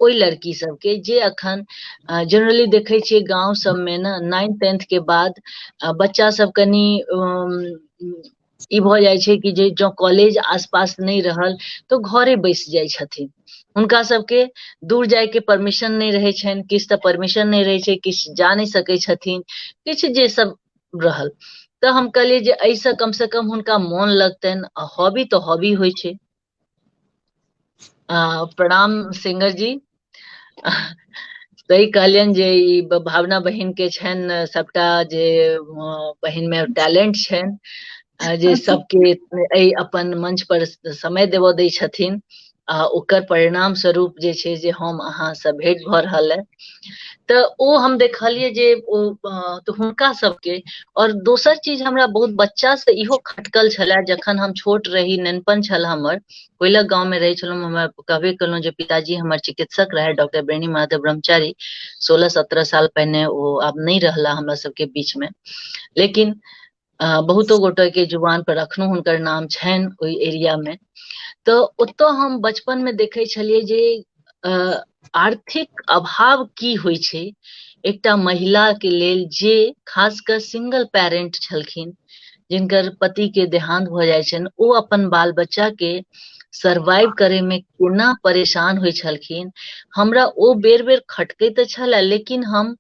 ओई लड़की सबके जे अखन जनरली देखे छियै गांव सब में ना 9th-10th के बाद बच्चा सब कनी ई भ जाइ छै कि जे जो कॉलेज आसपास नहीं रहल तो घरे बैस जाइ छथिन, हुनका सबके दूर जाय के परमिशन नहीं रहे छनि, किछ तऽ परमिशन नहीं रहे छै, किछ जा नहीं सकै छथिन, किछ जे सब रहल। तऽ हम कहलिए जे ऐसे कम से कम हुनका मोन लगतनि, हॉबी तो हॉबी होइ छै। प्रणाम सिंगर जी। सही कहलियनि जे ई भावना बहिन के छनि सबटा जे बहिन में टैलेंट छनि, जे सबके एहि अपन मंच पर समय देबऽ दै छथिन, ओकर परिणाम स्वरूप जे छै जे हम अहाँ से भेंट भऽ रहल है। तऽ ओ हम देखलिए जे ओ तऽ हुनका सबके, और दोसर चीज हमरा बहुत बच्चा से इहो खटकल छले, जखन हम छोट रही, नेनपन छल हमर, कोइलक गांव में रहे छलहुँ, हमरा कहबे केलहुँ जे पिताजी हमर चिकित्सक रहे डॉक्टर बेणी महादेव ब्रह्मचारी, 16-17 साल पहिने ओ आब नहीं रहला हमरा सबके बीच में, लेकिन बहुतो गोटे के जुबान पर अखनो हुनकर नाम छनि ओई एरिया में। तऽ ओतऽ हम बचपन में देखे छलियै जे आर्थिक अभाव की होइ छै एकटा महिला के लेल, जे खासकर सिंगल पेरेंट छलखिन, जिनकर पति के देहांत भ जाइ छनि, ओ अपन बाल बच्चा के सर्वाइव करे में केना परेशान होइ छलखिन, हमरा ओ बेर बेर खटकैत छले, लेकिन हम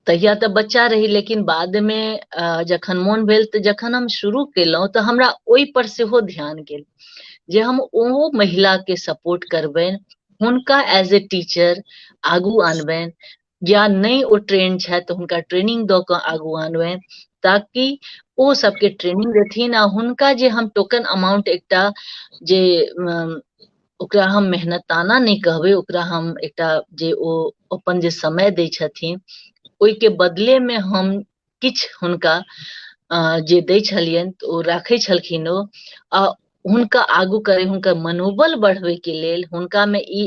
तहिया तऽ बच्चा रही, लेकिन बाद में जखन मोन भेल तऽ जखन हम शुरू केलहुँ तऽ हमरा ओहि पर सेहो ध्यान गेल जे हम ओ महिला के सपोर्ट करबनि, हुनका एज ए टीचर आगू आनबनि, या नहीं ओ ट्रेन छथि तऽ हुनका ट्रेनिंग दऽ कऽ आगू आनबनि, ताकि ओ सबके ट्रेनिंग देथिन, आ हुनका जे हम टोकन अमाउंट एकटा जे ओकरा हम मेहनताना नहीं कहबै, ओकरा हम एकटा जे ओ अपन जे समय दै छथिन, ओई के बदले में हम किछ हुनका जे दै छलियनि तऽ ओ राखै छलखिन, ओ हुनका आगू करे, हुनकर मनोबल बढ़वे के लेल, हुनका में ई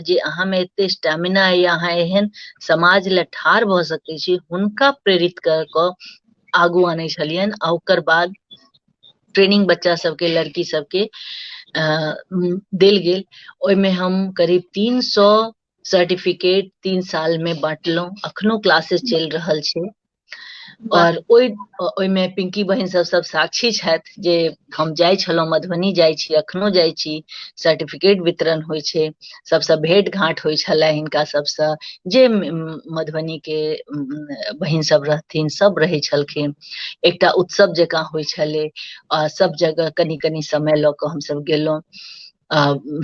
जे अहाँ में एते स्टेमिना है, अहाँ एहन समाज ले ठाढ़ भ सकै छी, हुनका प्रेरित कर कऽ आगू आनै छलियनि, आ ओकर बाद ट्रेनिंग बच्चा सबके, लड़की सबके देल गेल। ओहिमे हम करीब 300 सर्टिफिकेट 3 साल में बांटलहुं, अखनो क्लासेस चलि रहल छै, वाह। और ओहिमे पिंकी बहिन सब साक्षी छथि जे हम जाइ छलहुँ, मधुबनी जाइ छी, अखनो जाइ छी, सर्टिफिकेट वितरण होइ छै, सबसँ भेंट घाट होइ छलै हिनका सबसँ, जे मधुबनी के बहिन सब रहथिन सब रहै छलखिन, एकटा उत्सव जकाँ होइ छलै, सब जगह कनि कनि समय लऽ कऽ हमसब गेलहुँ,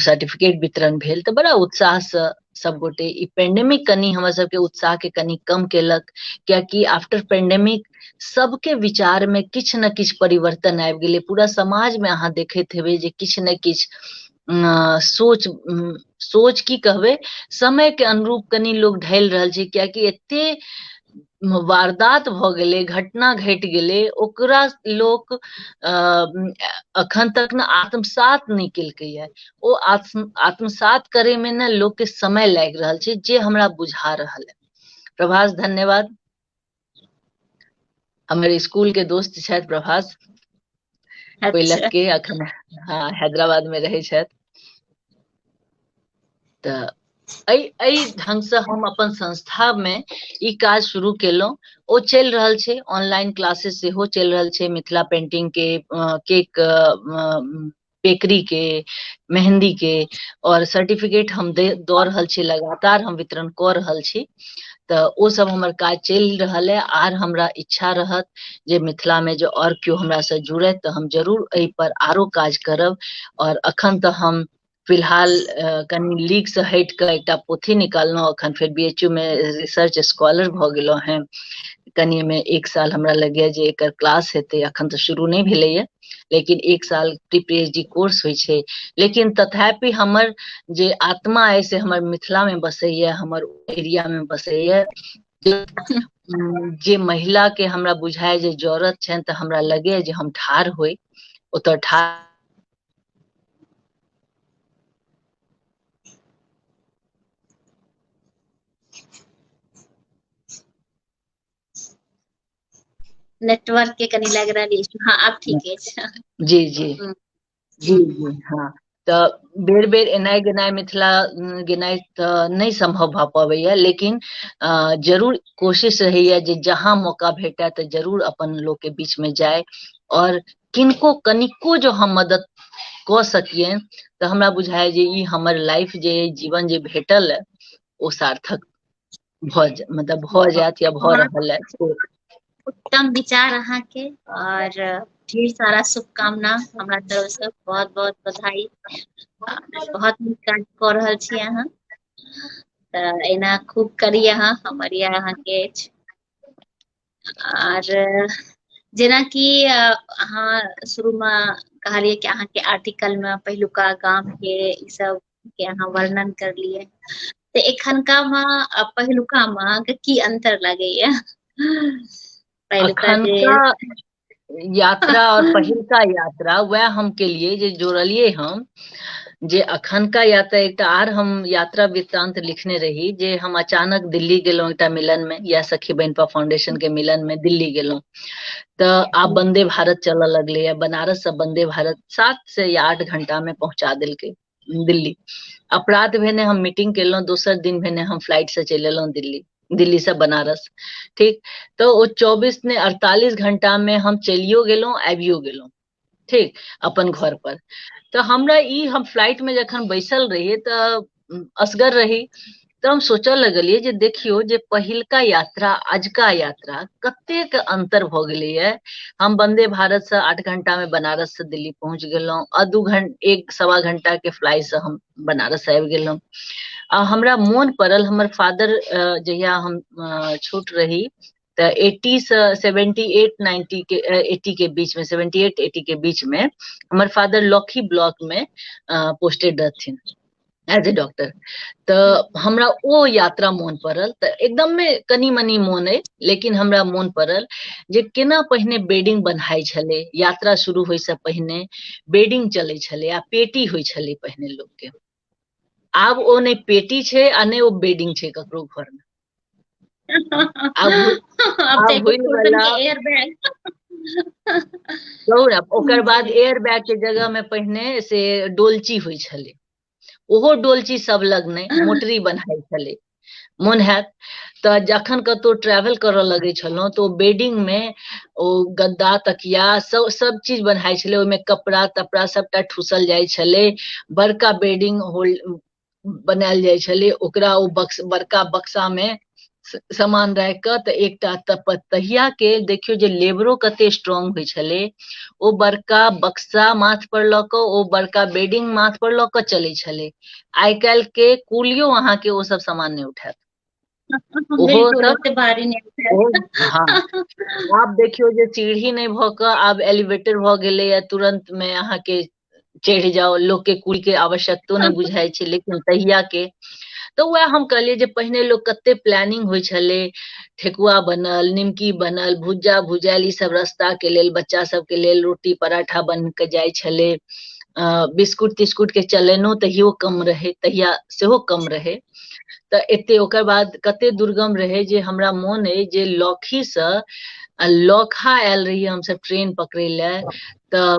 सर्टिफिकेट वितरण भेल तऽ बड़ा उत्साह से सब गोटे। ई पेंडेमिक कनी हमर सबके उत्साह के कनी कम केलक, कियाकि आफ्टर पेंडेमिक सबके विचार में किछु न किछु परिवर्तन आबि गेलै, पूरा समाज में अहाँ देखैत हेबै जे किछु न किछु सोच की कहबै, समय के अनुरूप कनी लोग ढलि रहल छै, कियाकि एते वारदात भऽ गेलै, घटना घटि गेलै, ओकरा लोक अखन तक ने आत्मसात नहि केलकैया। ओ आत्मसात करे में ने लोग के समय लागि रहल छै, जे हमरा बुझा रहल है। प्रभास धन्यवाद, हमारे स्कूल के दोस्त छथि प्रभास, कोइलख अच्छा। के, अखन हाँ हैदराबाद में रहै छथि। तऽ एहि ढंग से हम अपन संस्था में ई काज शुरू केलहुँ। ओ चलि रहल छै, ऑनलाइन क्लासेस सेहो चलि रहल छै, मिथिला पेंटिंग के, केक बेकरी के, मेहंदी के, और सर्टिफिकेट हम दऽ रहल छी, लगातार हम वितरण कऽ रहल छी। तऽ ओ सब हमर काज चलि रहल है। आर हमरा इच्छा रहत जे मिथिला में जो और केओ हमरा से जुड़त तऽ हम जरूर एहि पर आरो काज करब। और अखन तऽ हम फिलहाल कनी लीग से हटि कऽ एकटा पोथी निकाललहुँ, अखन फेर BHU में रिसर्च स्कॉलर भऽ गेलहुँ हैं, कनी में 1 साल हमरा लगैया जे एकर क्लास हेतै, अखन तऽ शुरू नहि भेलैया, लेकिन 1 साल प्री PhD कोर्स होइ छै। लेकिन तथापि हमर जे आत्मा अइ से हमर मिथिला में बसैया, हमर एरिया में बसैया। जे महिला के हमरा बुझाय जे जरूरत छनि, तऽ हमरा लगैया जे हम ठाढ़ होय, ओतऽ ठाढ़ नेटवर्क के कनी लग रहा है। हाँ अब ठीक है। जी जी जी जी हाँ। तऽ बेर बेर एनाइ गेनाइ मिथिला गेनाइ तऽ नहि संभव भऽ पबैया, लेकिन जरूर कोशिश रहैया जे जहाँ मौका भेटै तऽ जरूर अपन लोक के बीच में जाय, और किनको कनिको जो हम मदद कऽ सकियनि तऽ हमरा बुझाय जे ई हमर लाइफ जे जीवन जे भेटल है ओ सार्थक मतलब भऽ जायत या भऽ बहुत रहल है। उत्तम विचार अहाँ के, और ढेर सारा शुभकामना हमरा तरफ से, बहुत बहुत बधाई। बहुत नीक काज कऽ रहल छी अहाँ, तऽ एना खूब करी अहाँ, हमर या अहाँ के अछि। आर जेनाकि अहाँ शुरू में कहलिए कि अहाँ के आर्टिकल में पहिलुका गाम के ई सब के अहाँ वर्णन करलिए, तऽ एखनका में पहिलुका में अहाँके की अंतर लगैया? पहिलुका जे अखनका यात्रा और पहिलका यात्रा वह हम केलिए जे जोड़लिए हम, जे अखनका यात्रा एकटा आर हम यात्रा वृत्तांत लिखने रही, जे हम अचानक दिल्ली गेलहुं एकटा मिलन में, या सखी बहनपा फाउंडेशन के मिलन में दिल्ली गेलहुं। तऽ आब वंदे भारत चलऽ लगले है, बनारस से वंदे भारत 7 से या 8 घंटा में पहुंचा देलकै दिल्ली। अपराध भेने हम मीटिंग केलहुं, दोसर दिन भेने हम फ्लाइट से चलि एलहुं दिल्ली, दिल्ली से बनारस। ठीक, तो ओ 24 ने 48 घंटा में हम चलियो गेलहुं आबियो गेलहुं, ठीक, अपन घर पर। तऽ हमरा ई हम फ्लाइट में जखन बैसल रहियै तऽ असगर रही, तऽ हम सोचऽ लगलियै जे देखियो जे पहिलका यात्रा अजका यात्रा कतेक अंतर भऽ गेलैया। हम वंदे भारत से 8 घंटा में बनारस से दिल्ली पहुंच गेलहुं, आ 1 सवा घंटा के फ्लाइट से हम बनारस आबि गेलहुं। आ हमरा मोन पड़ल, हमर फादर जहिया हम छोट रही तऽ 80 से 78 90 के 80 के बीच में, 78 80 के बीच में हमर फादर लॉकी ब्लॉक में पोस्टेड रहथिन एज ए डॉक्टर। तऽ हमरा ओ यात्रा मोन पड़ल, तऽ एकदम में कनी मनी मोन अइ, लेकिन हमरा मोन पड़ल जे केना पहिने बेडिंग बन्हाइ छलै, यात्रा शुरू होइ से पहिने बेडिंग चलै छलै, आ पेटी होइ छलै पहिने लोक के। आब ओ नहि पेटी छै आ नहि ओ बेडिंग छै ककरो घर में। अब आब देखो हुई खुदन वाला के एयर बैग। ओकर बाद एयर बैग के जगह में पहिने से डोलची होइ छलै, ओहो डोलची सब लग नहि, मोटरी बन्हाइ छलै, मोन हैत। तऽ जखन कतौ ट्रैवल करऽ लगै छलहुँ तऽ ओ बेडिंग में ओ गद्दा तकिया सब चीज बन्हाइ छलै, ओहिमे कपड़ा तपड़ा सबटा ठूसल जाइ छलै, बड़का बेडिंग होल्ड बनायल जाइ छलै, ओकरा ओ बड़का बक्सा में सामान राखि कऽ तऽ एकटा तहिया के देखियौ जे लेबरो कते स्ट्रांग होइ छलै, ओ बड़का बक्सा माथ पर लऽ कऽ ओ बड़का बेडिंग माथ पर लऽ कऽ चलै छलै। आइ काल्हि के कुलियो अहाँके ओ सब सामान नहि उठायत। ओहो बिल्कुल सब ओते भारी नहीं हाँ, उठायत। आब देखियौ जे सीढ़ी नहीं भऽ कऽ आब एलिवेटर भऽ गेलैया, तुरंत में अहाँके चढ़ि जाओ, लोक के कुल के आवश्यकतो नहीं बुझाइ छै, लेकिन तहिया के तऽ वएह हम कहलियै जे पहिने लोक कते प्लानिंग होइ छलै, ठेकुआ बनल, निमकी बनल, भुज्जा भुजायल, ई सब रास्ता के लेल बच्चा सबके लेल रोटी पराठा बन के जाइ छलै, बिस्कुट तिस्कुट के चलनो तहियो कम रहे, तहिया सेहो कम रहे। तऽ एते ओकर बाद कते दुर्गम रहे जे हमरा मोन अइ जे लौखी से लौखा आयल रहियै हमसब ट्रेन पकड़ै ले, तऽ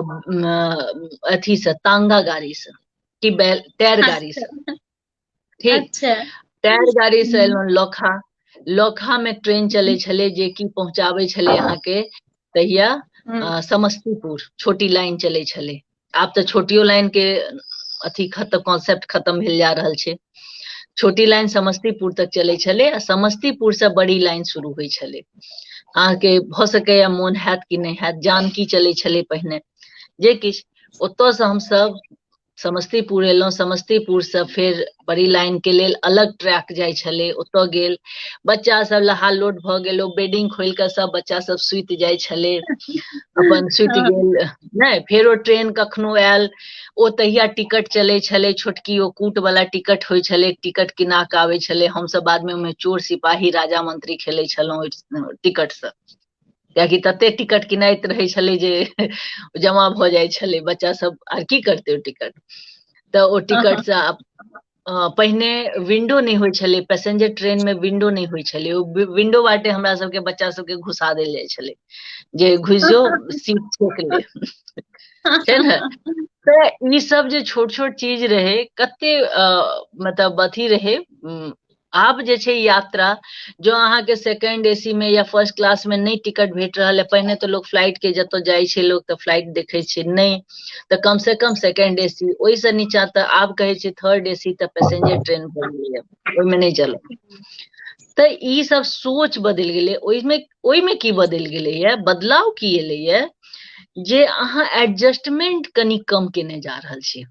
अथी से तांगा गाड़ी से कि टायर गाड़ी से, अच्छा ठीक, अच्छा। टायर गाड़ी से एलहुं लौखा, लौखा में ट्रेन चलै छलै जे कि पहुंचाबै छलै अहाँके तहिया समस्तीपुर, छोटी लाइन चलै छलै, आब तऽ छोटियो लाइन के अथी कॉन्सेप्ट खत्म भेल जा रहल छै, छोटी लाइन समस्तीपुर तक चलै छलै आ समस्तीपुर से बड़ी लाइन शुरू होइ छलै। अहाँके भऽ सकैया मोन हैत कि नहि हैत, जानकी चलै छलै पहिने, जे किछु, ओतऽ से हमसब समस्तीपुर एलहुँ, समस्तीपुर से फेर बड़ी लाइन के लेल अलग ट्रैक जाइ छलै, ओतऽ गेल, बच्चा सब लहाल लोट भऽ गेल, ओ बेडिंग खोल कऽ सब बच्चा सब सुति जाइ छलै, अपन सुति गेल, नहि फेरो ट्रेन कखनो आयल, ओ तहिया टिकट चलै छलै, छोटकी ओ कूट वाला टिकट होइ छलै, टिकट किना कऽ आबै छलै, हमसब बाद में ओहिमे चोर सिपाही राजा मंत्री खेलै छलहुँ ओहि टिकट से, कियाकि तते टिकट किनाइत रहै छलै जे जमा भऽ जाइ छलै, बच्चा सब आर की करतै ओ टिकट, तऽ ओ टिकट से पहिने विंडो नहि होइ छलै, पैसेंजर ट्रेन में विंडो नहि होइ छलै, ओ विंडो बाटे हमरा सबके बच्चा सबके घुसा देल जाइ छलै, जे घुसि जो सीट छेक ले छै ने। तऽ ई सब जे छोट छोट चीज रहे, कते मतलब अथी रहे, आब जे छै यात्रा, जो अहाँके सेकेंड एसी में या फर्स्ट क्लास में नहीं टिकट भेट रहल है, पहिने तऽ लोक फ्लाइट के जतऽ जाइ छै लोक तऽ फ्लाइट देखै छै, नहीं तऽ कम से कम सेकेंड एसी, ओहिसँ नीचा तऽ आब कहै छै थर्ड एसी तऽ पैसेंजर ट्रेन भऽ गेलैया, ओहिमे नहीं चलत। तऽ ई सब सोच बदलि गेलै, ओहिमे की बदलि गेलैया, बदलाव की एलैया जे अहाँ एडजस्टमेंट कनि कम केने जा रहल छियै,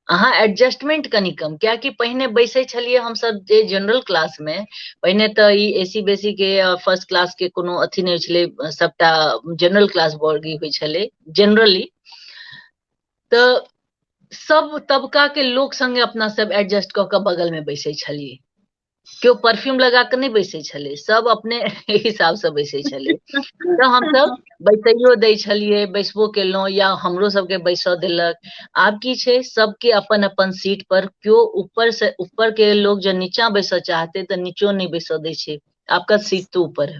अहाँ एडजस्टमेंट कनि कम, कियाकि पहिने बैसे छलियै हमसब जे जनरल क्लास में, पहिने तऽ ई एसी बेसी के फर्स्ट क्लास के कोनो अथी नहि होइ छलै, सबटा जनरल क्लास वर्गी होइ छलै जनरली, तऽ सब तबका के लोक संगे अपना सब एडजस्ट कऽ के बगल में बैसे छलियै, केओ परफ्यूम लगा कऽ नहि बैसे छलै, सब अपने हिसाब से बैसे छलै, तऽ हमसब बैसैयो दै छलियै, बैसबो केलहुँ, या हमरो सबके बैसऽ देलक। आब की छै, सबके अपन अपन सीट पर, केओ ऊपर से ऊपर के लोग जो नीचा बैसऽ चाहते तऽ नीचो नहीं बैसऽ दै छै, आपका सीट तो ऊपर है।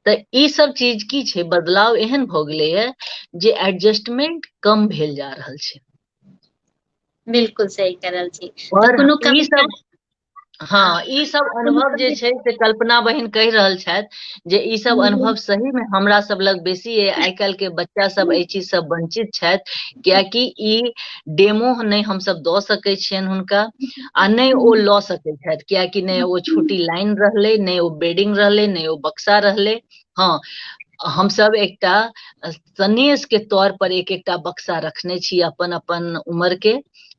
तऽ ई सब चीज की छै, बदलाव एहन भऽ गेलैया जे एडजस्टमेंट कम भेल जा रहल छै। बिल्कुल सही कह रहल छी, तऽ और कोनो ई कभी सब, हाँ, ई सब कोनो अनुभव जे कभी छै से कल्पना बहिन कहि रहल छथि जे ई सब अनुभव सही में हमरा सब लग बेसी है, आइ काल्हि के बच्चा सब एहि चीज से वंचित छथि, कियाकि ई डेमो नहीं हमसब दऽ सकै छियनि हुनका, आ नहीं ओ लऽ सकै छथि, कियाकि नहीं ओ छोटी लाइन रहलै, नहीं ओ बेडिंग रहलै, नहीं ओ बक्सा रहलै, हाँ, हमसब एकटा सनेश के तौर पर एक एकटा बक्सा रखने छी अपन अपन उम्र के,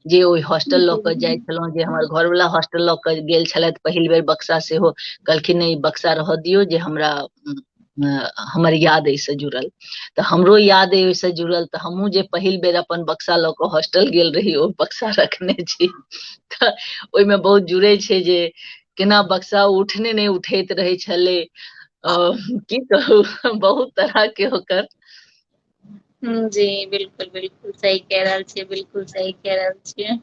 जे ओहि हॉस्टल लऽ कऽ जाइ छलहुँ, जे हमर घरवाला हॉस्टल लऽ कऽ गेल छलथि पहिल बेर बक्सा, सेहो कहलखिन ई बक्सा रहऽ दियौ जे हमरा हमर याद एहिसँ जुड़ल, तऽ हमरो याद अइ ओहिसँ जुड़ल, तऽ हमहूँ जे पहिल बेर अपन बक्सा लऽ कऽ हॉस्टल गेल रही, ओ बक्सा रखने छी, तऽ ओहिमे बहुत जुड़े छै जे केना बक्सा उठने नहीं उठैत रहै छलै, की कहू बहुत तरह के ओकर, जी बिल्कुल बिल्कुल सही कह रहल छियै, बिल्कुल सही कह रहल छियै।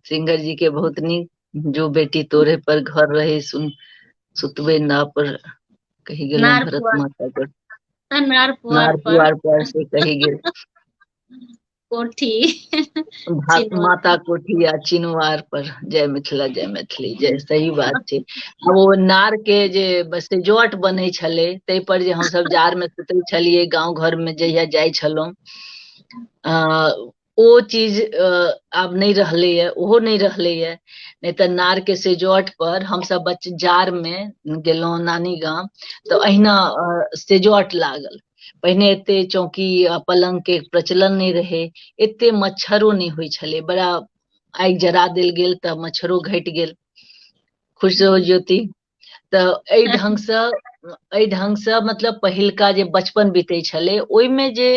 सिंगर जी के बहुत नीक, जो बेटी तोरे पर घर रहे सुन सुतबे ना पर कहि गेलहुं नार भरत पुआर माता पर, नार पुआर नार पर पुआर पर से कहि गेल, कोठी चिन्ह माता कोठी आ चिनवार पर जय मिथिला जय मैथिली जय, सही बात छै। अब ओ नार के जे सेजोट बनै छलै तै पर जे हमसब जार में सुतै छलियै गांव घर में जहिया जाइ छलहुं, ओ चीज आब नहीं रहलैये, ओहो नहीं रहलैये। नहीं तऽ नार के सेजोट पर हमसब बच्चे जार में गेलहुं नानी गाम, तऽ अहिना सेजोट लागल। पहिने एते चौकी आ पलंग के प्रचलन नहीं रहे, एते मच्छरो नहीं होइ छलै, बड़ा आगि जरा देल गेल तऽ मच्छरो घटि गेल, खुश रहू ज्योति। तऽ एहि ढंग से मतलब पहिलका जे बचपन बीतै छलै ओहिमे जे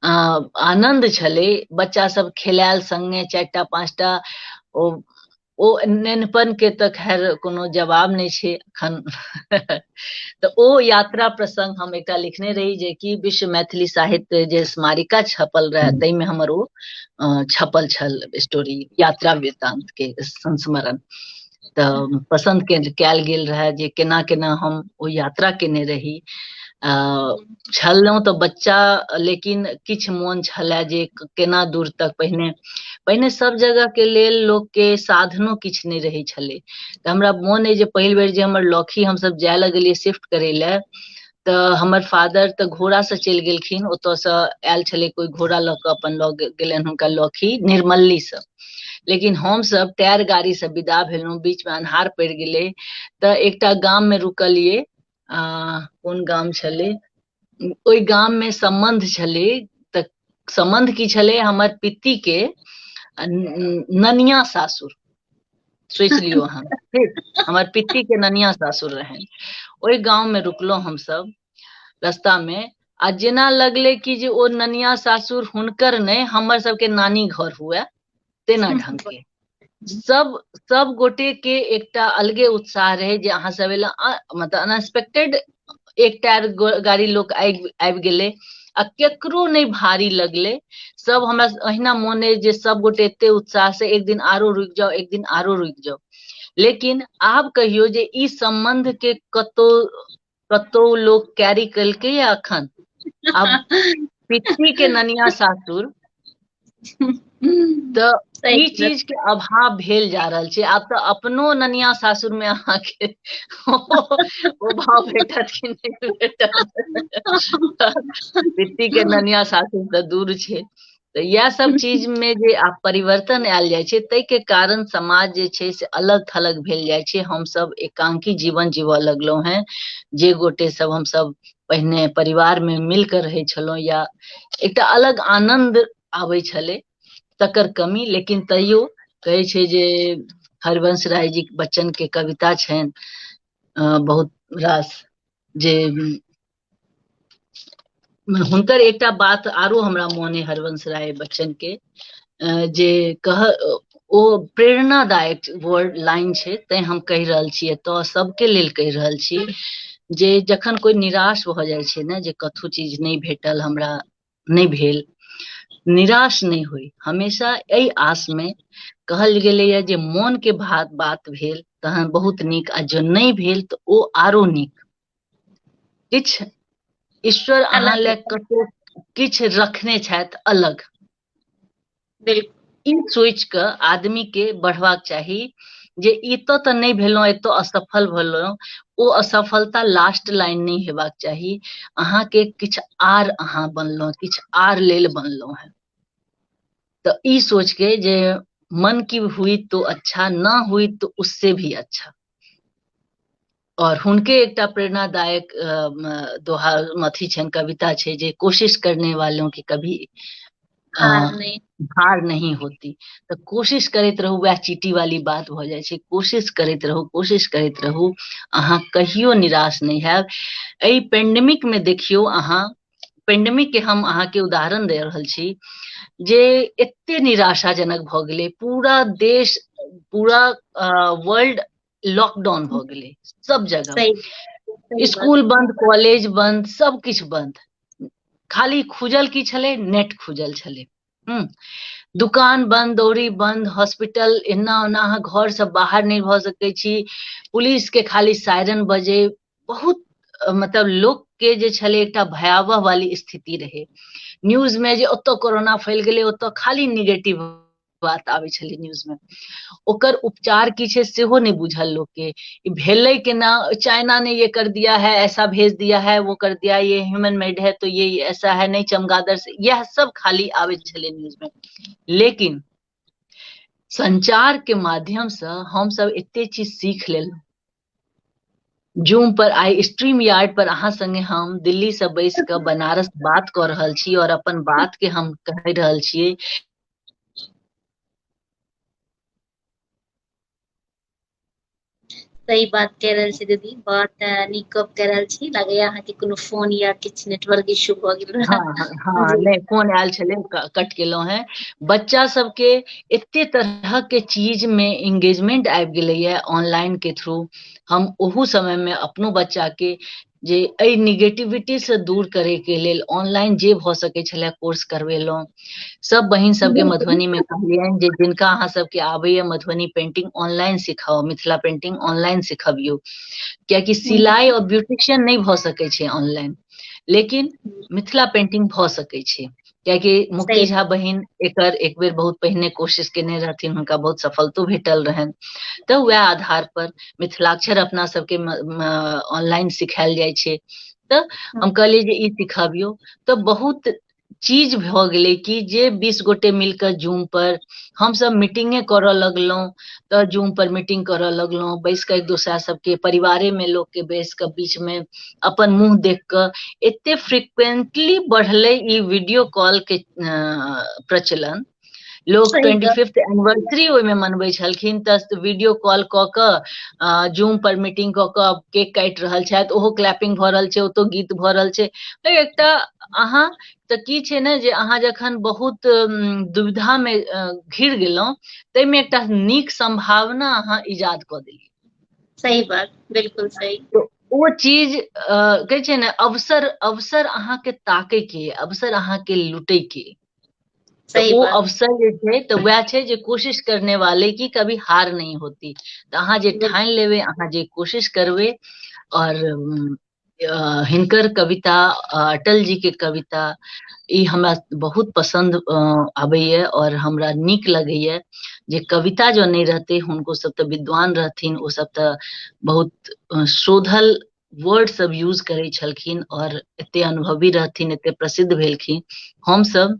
आनंद छलै, बच्चा सब खेलायल संगे 4टा 5टा, ओ नेनपन के तऽ खैर कोनो जवाब नहीं छै अखन। तऽ ओ यात्रा प्रसंग हम एकटा लिखने रही, जे कि विश्व मैथिली साहित्य जे स्मारिका छपल रहे ताहिमे हमर ओ छपल छल स्टोरी, यात्रा वृतांत के संस्मरण। तऽ पसंद कयल गेल रहे जे केना केना हम ओ यात्रा केने रही। छलहुँ तऽ बच्चा, लेकिन किछु मोन छले जे केना दूर तक, पहिने सब जगह के लेल लोक के साधनो किछु नहीं रहै छलै। तऽ हमरा मोन अइ जे पहिल बेर जे हमर लौखी हमसब जाय लगलियै शिफ्ट करै लए, तऽ हमर फादर तऽ घोड़ा से चलि गेलखिन, ओतऽ से आयल छलै कोई घोड़ा लऽ कऽ अपन लऽ गेलनि हुनका लौखी निर्मली से, लेकिन हमसब टायर गाड़ी से विदा भेलहुँ, बीच में अन्हार पड़ि गेलै तऽ एकटा गाम में रुकलियै, कोन गाम छलै, ओहि गाम में संबंध छलै। तऽ संबंध की छलै, हमर पित्ती के ननिया सासुर, सोचि लियौ अहाँ, ठीक, हमर पित्ती के ननिया सासुर रहनि। ओहि गाँव में रुकलहुं हमसब रास्ता में, आ जेना लगले कि जे ओ ननिया सासुर हुनकर नहीं हमर सबके नानी घर हुए, तेना ढंग के सब गोटे के एकटा अलगे उत्साह रहे जे अहाँ सब एला, मतलब अनएक्सपेक्टेड एक टायर गाड़ी लोक आबि गेलै आ केकरो नहीं भारी लगले। सब हमरा अहिना मोन अइ जे सब गोटे एते उत्साह से एक दिन आरो रुकि जाउ, एक दिन आरो रुकि जाउ। लेकिन आब कहियो जे ई संबंध के कतौ लोग कैरी केलकै या अखन, अब पित्ती के ननिया सासुर, तऽ ई चीज के अभाव भेल जा रहल छै। आब तऽ अपनो ननिया सासुर में अहाँके ओ भाव भेटत कि नहीं भेटत, पित्ती के ननिया सासुर तऽ दूर छै। तऽ इएह सब चीज में जे आब परिवर्तन आयल जाइ छै, ताहि के कारण समाज जे छै से अलग थलग भेल जाइ छै। हमसब एकांकी जीवन जीवऽ लगलहुं हें, जे गोटे सब हमसब पहिने परिवार में मिल कर रहै छलहुं, या एकटा अलग आनंद आबै छलै, तकर कमी। लेकिन तैयो कहै छै जे हरिवंश राय जी बच्चन के कविता छनि बहुत रास, जे हुनकर एकटा बात आरो हमरा मोन अइ हरिवंश राय बच्चन के, जे ओ प्रेरणादायक वर्ड लाइन छै, तैं हम कहि रहल छी एतऽ, सबके लेल कहि रहल छी, जे जखन कोई निराश भऽ जाइ छै ने, जे कथु चीज नहीं भेटल हमरा, नहीं भेल, निराश नहीं होई, हमेशा एहि आस में कहल गेलैया जे मोन के बात भेल तहन बहुत नीक, आ जँ नहीं भेल तऽ ओ आरो नीक। किछु ईश्वर अहाँ अलग ले कतौ किछु रखने छथि अलग, ई सोचि कऽ आदमी के बढ़बाक चाही, जे एतऽ तऽ नहीं भेलहुँ, एतऽ असफल भेलहुँ, ओ असफलता लास्ट लाइन नहीं हेबाक चाही। अहाँके किछु आर अहाँ बनलहुँ, किछु आर लेल बनलहुँ हैं। तो ई सोच के जे मन की हुई तो अच्छा, ना हुई तो उससे भी अच्छा। और हुनके एकटा प्रेरणादायक दोहा अथी छनि, कविता छै, जे कोशिश करने वालों की कभी हार नहीं होती। तो कोशिश करैत रहू, वएह चीटी वाली बात भऽ जाइ छै, कोशिश करैत रहू, कोशिश करैत रहू, अहाँ कहियो निराश नहीं हैब। एहि पेंडेमिक में देखियौ अहाँ, पेंडेमिक के हम अहाँके उदाहरण दे रहल छी, जे एते निराशाजनक भऽ गेलै, पूरा देश, पूरा वर्ल्ड लॉकडाउन भऽ गेलै, सब जगह स्कूल बंद, कॉलेज बंद, सब किछु बंद, खाली खुजल की छलै, नेट खुजल छलै। दुकान बंद, दौरी बंद, हॉस्पिटल एना ओना, अहाँ घर से बाहर नहीं भऽ सकै छी, पुलिस के खाली सायरन बजे, बहुत मतलब लोक के जे छलै एकटा भयावह वाली स्थिति रहे। न्यूज में जे ओतऽ कोरोना फैल गेलै, ओतऽ खाली निगेटिव बात आबै छलै न्यूज में। ओकर उपचार की छै सेहो नहीं बुझल लोग के। ई भेलै केना, चाइना ने ये कर दिया है, ऐसा भेज दिया है, वो कर दिया, ये ह्यूमन मेड है तो ये ऐसा है, नहीं चमगादड़ से, यह सब खाली आबै छलै न्यूज में। लेकिन संचार के माध्यम से हम सब एते चीज सीख लेलहुं। जूम पर आई स्ट्रीम यार्ड पर अहाँ संगे हम दिल्ली से बैस के बनारस बात कर रहल छी और अपन बात के हम कह रहल छियै। सही बात कह रहल छी दीदी, बहुत नीक गप कह रहल छी। लगैया अहाँ के कोनो फोन या किछ नेटवर्क इश्यू भ गेल हाँ रहा। हाँ हाँ, जी नहीं फोन आयल छलै, कट केलहुं हैं। बच्चा सबके एते तरह के चीज में एंगेजमेंट आबि गेलैया ऑनलाइन के थ्रू। हम ओहू समय में अपनो बच्चा के जे एहि निगेटिविटी से दूर करे के लेल ऑनलाइन जे भ सकै छलै कोर्स करवेलहुं। सब बहिन सबके बिल्कुल मधुबनी में कहलियनि जे जिनका अहाँ सबके आबैया मधुबनी पेंटिंग ऑनलाइन सिखाओ, मिथिला पेंटिंग ऑनलाइन सिखबियौ। कियाकि सिलाई और ब्यूटिशियन नहीं भ सकै छै ऑनलाइन, लेकिन मिथिला पेंटिंग भ सकै छै। कियाकि मुक्ति सही झा बहिन एकर एक बेर बहुत पहिने कोशिश केने रहथिन, हुनका बहुत सफलतो भेटल रहनि। तऽ वएह आधार पर मिथिलाक्षर अपना सबके ऑनलाइन सिखायल जाइ छै। तऽ हम कहलियै जे ई सिखबियौ। तऽ बहुत चीज भ गेलै कि जे 20 गोटे मिलकर जूम पर हम सब मीटिंगे करऽ लगलहुं। तऽ जूम पर मीटिंग करऽ लगलहुं, बैस कऽ एक दोसरा सबके परिवारे में लोग के बैस कऽ बीच में अपन मुंह देख कऽ। एते फ्रिक्वेंटली बढ़ले ई वीडियो कॉल के प्रचलन। लोग सही गप 25th एनिवर्सरी ओहिमे मनबै छलखिन तऽ वीडियो कॉल कऽ कऽ जूम पर मीटिंग कऽ कऽ केक काटि रहल छथि, ओहो क्लैपिंग भऽ रहल छै, ओतौ गीत भऽ रहल छै। एकटा अहाँ तऽ की छै ने जे अहाँ जखन बहुत दुविधा में घिर गेलहुं, ताहिमे एकटा नीक संभावना अहाँ इजाद कऽ देलियै। सही बात, बिल्कुल सही। तो ओ चीज कहै छै ने, अवसर अवसर अहाँके ताकै के, अवसर अहाँके लुटै के। तो सही वो बात, अवसर जे छै तऽ वएह छै जे कोशिश करने वाले की कभी हार नहीं होती। तऽ अहाँ जे ठानि लेबै, अहाँ जे कोशिश करबै। और हिनकर कविता, अटल जी के कविता, ई हमरा बहुत पसंद आबैया और हमरा नीक लगैया। जे कविता जो नहीं रहते, हुनको सब तऽ विद्वान रहथिन, ओ सब तऽ बहुत शोधल वर्ड सब यूज करै छलखिन और एते अनुभवी रहथिन, एते प्रसिद्ध भेलखिन। हम सब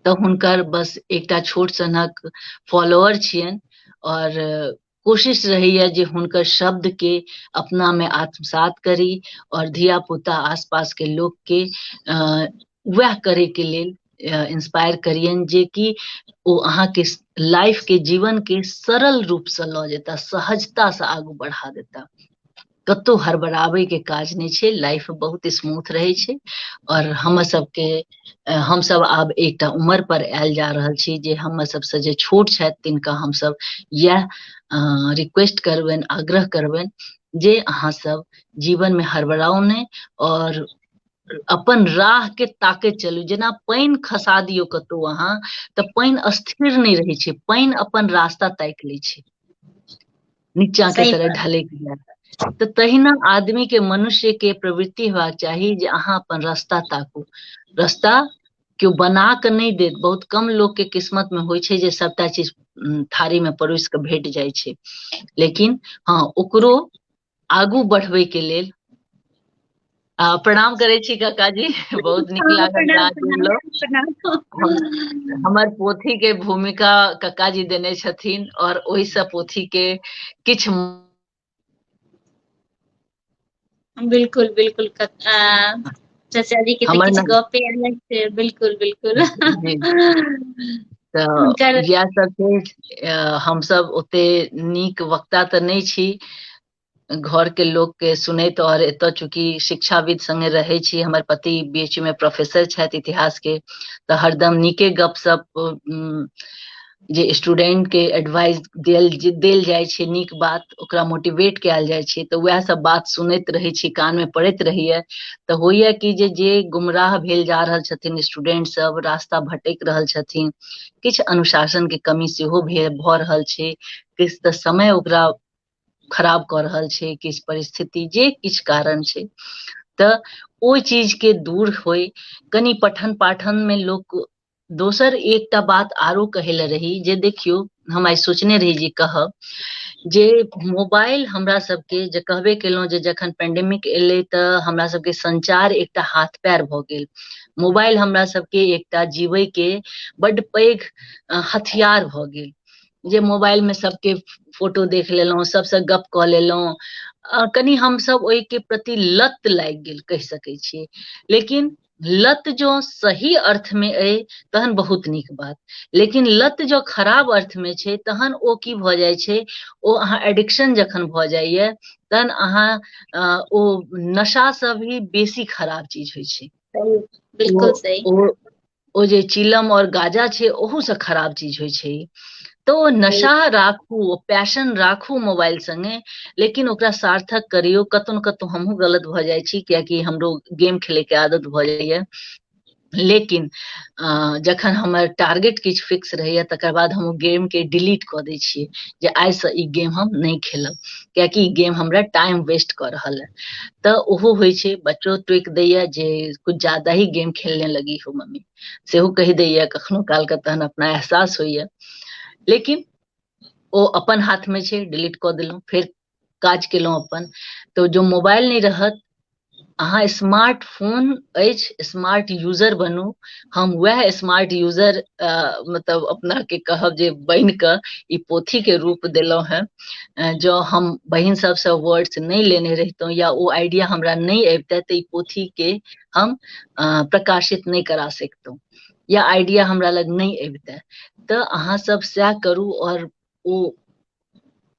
तऽ हुनकर बस एकटा छोट सनक फॉलोअर छियनि। और कोशिश रहैया जे हुनकर शब्द के अपना में आत्मसात करी और धिया पुता आसपास के लोग के वएह करे के लेल इंस्पायर करियन, जे कि ओ अहाँके लाइफ के, जीवन के सरल रूप से लऽ जेता, सहजता से आगू बढ़ा देता। कतौ हड़बड़ाबै के काज नहीं छै, लाइफ बहुत स्मूथ रहे छै। और हम सबके हम सब आब एकटा उम्र पर आयल जा रहल छी जे हम सबसे जे छोट छथि तिनका हम सब यह रिक्वेस्ट करबनि, आग्रह करबनि जे अहाँ सब जीवन में हड़बड़ाउ नहीं और अपन राह के ताकैत चलू। जेना पानि खसा दियौ कतौ अहाँ, तऽ पानि स्थिर नहीं रहे छै, पानि अपन रास्ता ताकि लै छै नीचा के सही तरह बात, ढले के लिए। तऽ तहिना आदमी के, मनुष्य के प्रवृत्ति हेबाक चाही जे अहाँ अपन रास्ता ताकू। रास्ता केओ बना कऽ नहीं देत, बहुत कम लोग के किस्मत में होइ छै जे सबटा चीज थारी में परोस कऽ भेट जाइ छै। लेकिन हाँ, ओकरो आगू बढ़बै के लेल प्रणाम करै छी काका जी, बहुत नीक हाँ, लागल जे प्रणाम अहाँ प्रणाम जुड़लहुँ। हम प्रणाम। हमर पोथी के भूमिका कक्का जी देने छथिन और ओहिसँ पोथी के किछ बिल्कुल बिल्कुल चाचा जी के तऽ हमर किछु न गपे अलग छै, बिल्कुल बिल्कुल। जी तऽ हुनकर इएह सब छै। हमसब ओते नीक वक्ता तऽ नहीं छी, घर के लोग के सुनैत, और एतऽ चूंकि शिक्षाविद संगे रहे छी, हमर पति बीच में प्रोफेसर छथि इतिहास के, तऽ हरदम नीके गपशप जे स्टूडेंट के एडवाइस देल जाइ छै, नीक बात ओकरा मोटिवेट कयल जाइ छै, तऽ वएह सब बात सुनैत रहै छी, कान में पड़ैत रहैया। तऽ होइया कि जे गुमराह भेल जा रहल छथिन स्टूडेंट सब, रास्ता भटक रहल छथिन, किछु अनुशासन के कमी सेहो भऽ रहल छै, किछु तऽ समय ओकरा खराब कऽ रहल छै, किछु परिस्थिति जे किछु कारण छै, तऽ ओहि चीज के दूर होय कनि पठन पाठन में लोग। दोसर एकटा बात आरो कहे ला रही जे देखियो हम आइ सोचने रही जे कहब जे मोबाइल हमरा सबके जे कहबे केलहुँ जे जखन पेंडेमिक एलै तऽ हमरा सबके संचार एकटा हाथ पैर भऽ गेल। मोबाइल हमरा सबके एकटा जीवै के बड्ड पैघ हथियार भऽ गेल जे मोबाइल में सबके फोटो देख लेलहुँ, सबसँ गप कऽ लेलहुँ, कनि हमसब ओहिके प्रति लत लागि गेल कहि सकै छियै। लेकिन लत जो सही अर्थ में अइ तहन बहुत नीक बात, लेकिन लत जो खराब अर्थ में छै तहन ओ की भऽ जाइ छै, ओ अहाँ एडिक्शन जखन भऽ जाइए तहन अहाँ ओ नशासँ भी बेसी खराब चीज होइ छै। बिल्कुल सही। ओ जे चिलम और गाजा छै ओहू से खराब चीज होइ छै। तो नशा राखू, पैशन राखू मोबाइल संगे, लेकिन ओकरा सार्थक करियौ। कतौ ने कतौ हमहूँ गलत भऽ जाइ छी कियाकि हमरो गेम खेले के आदत भऽ जाइए, लेकिन जखन हमर टारगेट किछु फिक्स रहैया तकर बाद हम ओ गेम के डिलीट कऽ दै छियै जे आइसँ ई गेम हम नहि खेलब कियाकि ई गेम हमरा टाइम वेस्ट कऽ रहल है। तऽ ओहो होइ छै, बच्चो टोकि दैया जे कुछ ज्यादा ही गेम खेलने लगी हो मम्मी, सेहो कहि दैया कखनो काल के, तहन अपना एहसास होइया। लेकिन ओ अपन हाथ में छै, डिलीट कऽ देलहुँ, फेर काज केलहुँ अपन। तो जो मोबाइल नहीं रहत, अहाँ स्मार्ट फोन अछि, स्मार्ट यूजर बनू। हम वह स्मार्ट यूजर मतलब अपना के कहब जे बनि कऽ ई पोथी के रूप देलहुं हैं। जो हम बहिन सबसँ वर्ड्स नहीं लेने रहितौं या वो आइडिया हमरा नहीं अबिते तऽ ई पोथी के हम प्रकाशित नहीं करा सकितौं या आइडिया हमरा लग नहीं अबिते। तऽ अहाँ सब सएह करू। और ओ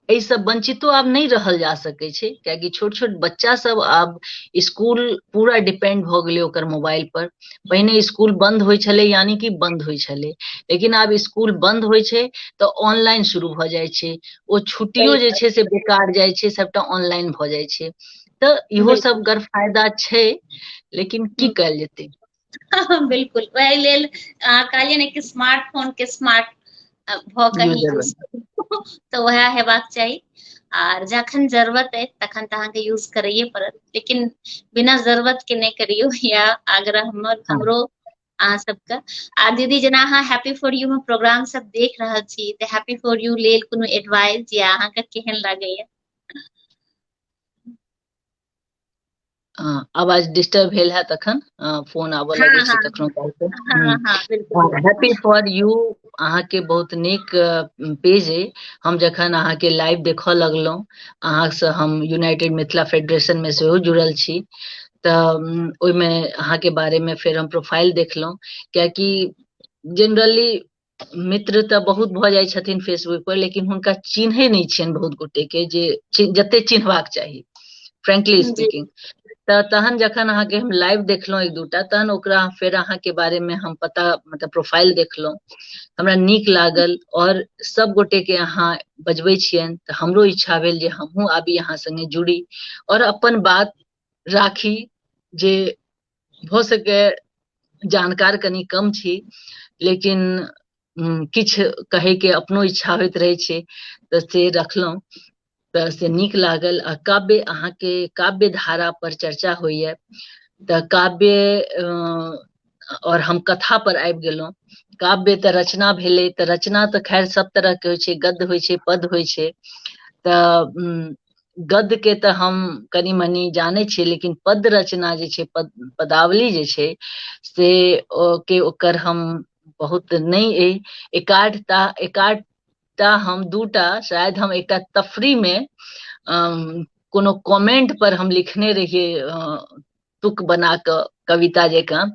एहि सब वंचितो आब नहीं रहल जा सकै छै कियाकि छोट छोट बच्चा सब आब स्कूल पूरा डिपेंड भऽ गेलै ओकर मोबाइल पर। पहिने स्कूल बंद होइ छलै यानी कि बंद होइ छलै, लेकिन आब स्कूल बंद होइ छै तऽ ऑनलाइन शुरू भऽ जाइ छै, ओ छुट्टियो जे छै से बेकार जाइ छै, सबटा ऑनलाइन भऽ जाइ छै। तऽ इहो सब गर फायदा छै, लेकिन की कयल जेतै। बिल्कुल वही लेल कहलियै ने कि स्मार्टफोन के स्मार्ट भऽ कऽ ही यूजर यूज बन करू तऽ वएह हेबाक चाही। आर जखन जरूरत अइ तखन तऽ अहाँके यूज करैए पड़त, लेकिन बिना जरूरत के नहि करियौ, या आग्रह हाँ हमरो अहाँ सबके। आ दीदी जेना अहाँ हैप्पी फॉर यू में प्रोग्राम सब देख रहल छी तऽ हैप्पी फॉर यू लेल कोनो एडवाइस या अहाँके केहन लागैया? आवाज डिस्टर्ब भेल है तखन फोन आबऽ हाँ लगै छै हाँ कखनो काल के। हाँ हाँ बिल्कुल हैप्पी फॉर यू अहाँके बहुत नीक पेज अइ। हम जखन अहाँके लाइव देखऽ लगलहुँ, अहाँसँ हम यूनाइटेड मिथिला फेडरेशन में सेहो जुड़ल छी, तऽ ओहिमे अहाँके बारेमे फेर हम प्रोफाइल देखलहुँ। कियाकि जनरली मित्र तऽ बहुत भऽ जाइ छथिन फेसबुक पर, लेकिन हुनका चिन्है नहि छियनि बहुत गोटे के जे जते चिन्हबाक चाही, फ्रेंकली जी। स्पीकिंग। तहन जखन अहाँके हम लाइव देखलहुँ एक दूटा, तहन ओकरा फेर अहाँके बारे में हम पता मतलब प्रोफाइल देखलहुँ, हमरा नीक लागल। और सब गोटे के अहाँ बजबै छियनि तऽ हमरो इच्छा भेल जे हमहूँ आबी अहाँ संगे जुड़ी और अपन बात राखी। जे भऽ सके, जानकार कनि कम छी, लेकिन किछु कहैके अपनो इच्छा होइत रहै छै तऽ से रखलहुँ। तऽ से नीक लागल। आ काव्य, अहाँके काव्य धारा पर चर्चा होइए तऽ काव्य और हम कथा पर आबि गेलहुँ। काव्य तऽ रचना भेलै, तऽ रचना तऽ खैर सब तरह के होइ छै, गद्य होइ छै, पद होइ छै। तऽ गद्य के तऽ हम कनि मनी जानै छियै, लेकिन पद रचना जे छै, पदावली जे छै से ओकर हम बहुत नहि अइ। एकाधटा हम दूटा शायद हम एकटा तफरी में कोनो कमेंट पर हम लिखने रहियै तुक बना कऽ कविता जकाँ,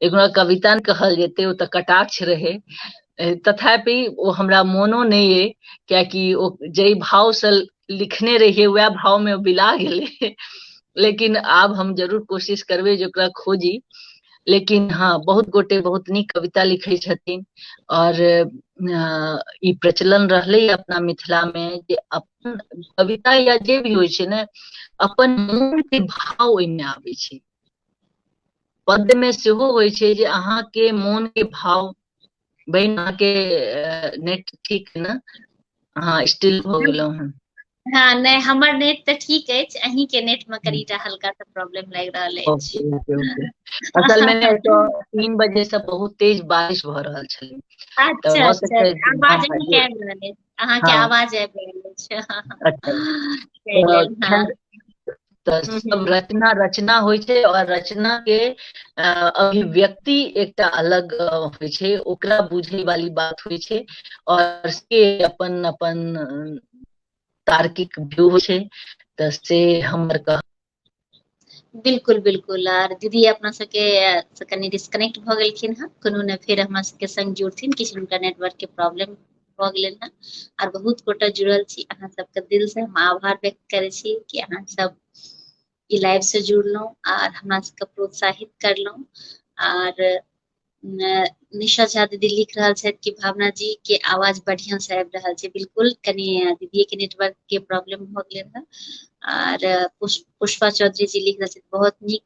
एकरा कविता ने कहल जेतै, ओ तऽ कटाक्ष रहै। तथापि ओ हमरा मोनो नहि अइ, कियाकि ओ जै भाव से लिखने रहियै वएह भाव में बिला गेलै। लेकिन आब हम जरूर कोशिश करबै जे ओकरा खोजी। लेकिन हाँ, बहुत गोटे बहुत नीक कविता लिखै छथिन। और ई प्रचलन रहलै अपना मिथिला में जे अपन कविता या जे भी होइ छै ने, अपन मोन के भाव ओहिमे आबै छै। पद में सेहो होइ छै जे अहाँके मोन के भाव। बहिन अहाँके नेट ठीक है ना? हाँ, स्टिल भऽ गेलहुँ हन। हाँ नहीं हमर नेट तऽ ठीक अछि, अहीं के नेट में कनीटा हल्का सा प्रॉब्लम लागि रहल ओके अछि। Okay okay. असल में तो 3 बजे से बहुत तेज बारिश भ रहल छलै, तऽ अच्छा भऽ अच्छा सकै हाँ आवाज हाँ अहाँके आबि रहल अछि, अहाँके हाँ आवाज आबि रहल अछि। अच्छा। ताहि लेल हाँ। खैर, तऽ सब हम्म। रचना रचना होइ छै, और रचना के अभिव्यक्ति एकटा अलग होइ छै, ओकरा बुझै वाली बात होइ छै, और से अपन अपन तार्किक व्यू होइ छै, तऽ से हमर कह। बिल्कुल बिल्कुल, आर दीदी अपना सबके से कनि डिस्कनेक्ट भऽ गेलखिन हँ, कोनो ने फेर हमरा सबके संग जुड़थिन, किछु हुनका नेटवर्क के प्रॉब्लम भऽ गेलनि हँ। आर बहुत गोटा जुड़ल छी, अहाँ सबके दिल से हम आभार व्यक्त करै छी कि अहाँ सब ई लाइव से जुड़लहुँ आर हमरा सबके प्रोत्साहित करलहुँ। आर निशा झा दीदी लिख रहल छथि कि भावना जी के आवाज बढ़िया से आबि रहल छै, बिल्कुल कनि दीदी के नेटवर्क के प्रॉब्लम भऽ गेलै हँ। आर पुष्पा चौधरी जी लिख रहल छथि बहुत नीक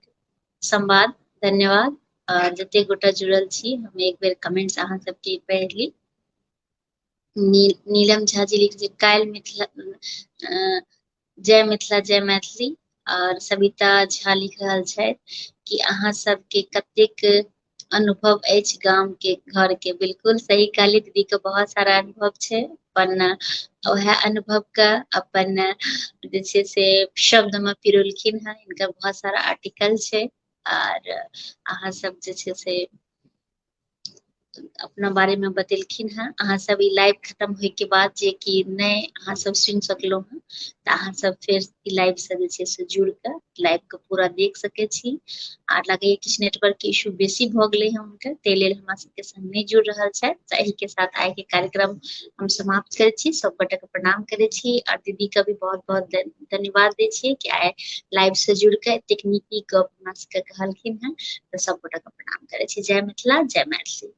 संवाद, धन्यवाद। और जते गोटा जुड़ल छी, हम एक बेर कमेंट्स अहाँ सबके पढ़ि ली। नीलम झा जी लिख काल्हि मिथिला जय मिथिला जय मैथिली। और सविता झा लिख रहल छथि कि अहाँ सबके कतेक अनुभव अछि गाम के घर के, बिल्कुल सही कहली दीदी के, बहुत सारा अनुभव छै, अपन वएह अनुभव के अपन जे छै से शब्द में पिरोलखिन हँ, इनका बहुत सारा आर्टिकल छै। आर अहाँ सब जे छै से अपना बारे में बतेलखिन हँ। अहाँ सब ई लाइव खत्म होय के बाद जे कि नहीं अहाँ सब सुनि सकलौ हँ, तऽ अहाँ सब फेर ई लाइव से जे छै से जुड़ के लाइव के पूरा देख सकै छी। आर लगैया किछु नेटवर्क के इशू बेसी भऽ गेलै हँ हुनकर, ताहि लेल हमरा सबके संग नहि जुड़ रहल छथि। तऽ एहि के साथ आइ के कार्यक्रम हम समाप्त करै छी, सब गोटे के प्रणाम करै छी, और दीदी के भी बहुत बहुत धन्यवाद दै छियै कि आइ लाइव से जुड़ के तकनीकी गप हमरा सबके कहलखिन हँ। तऽ सब गोटे के प्रणाम करै छी, जय मिथिला जय मैथिली।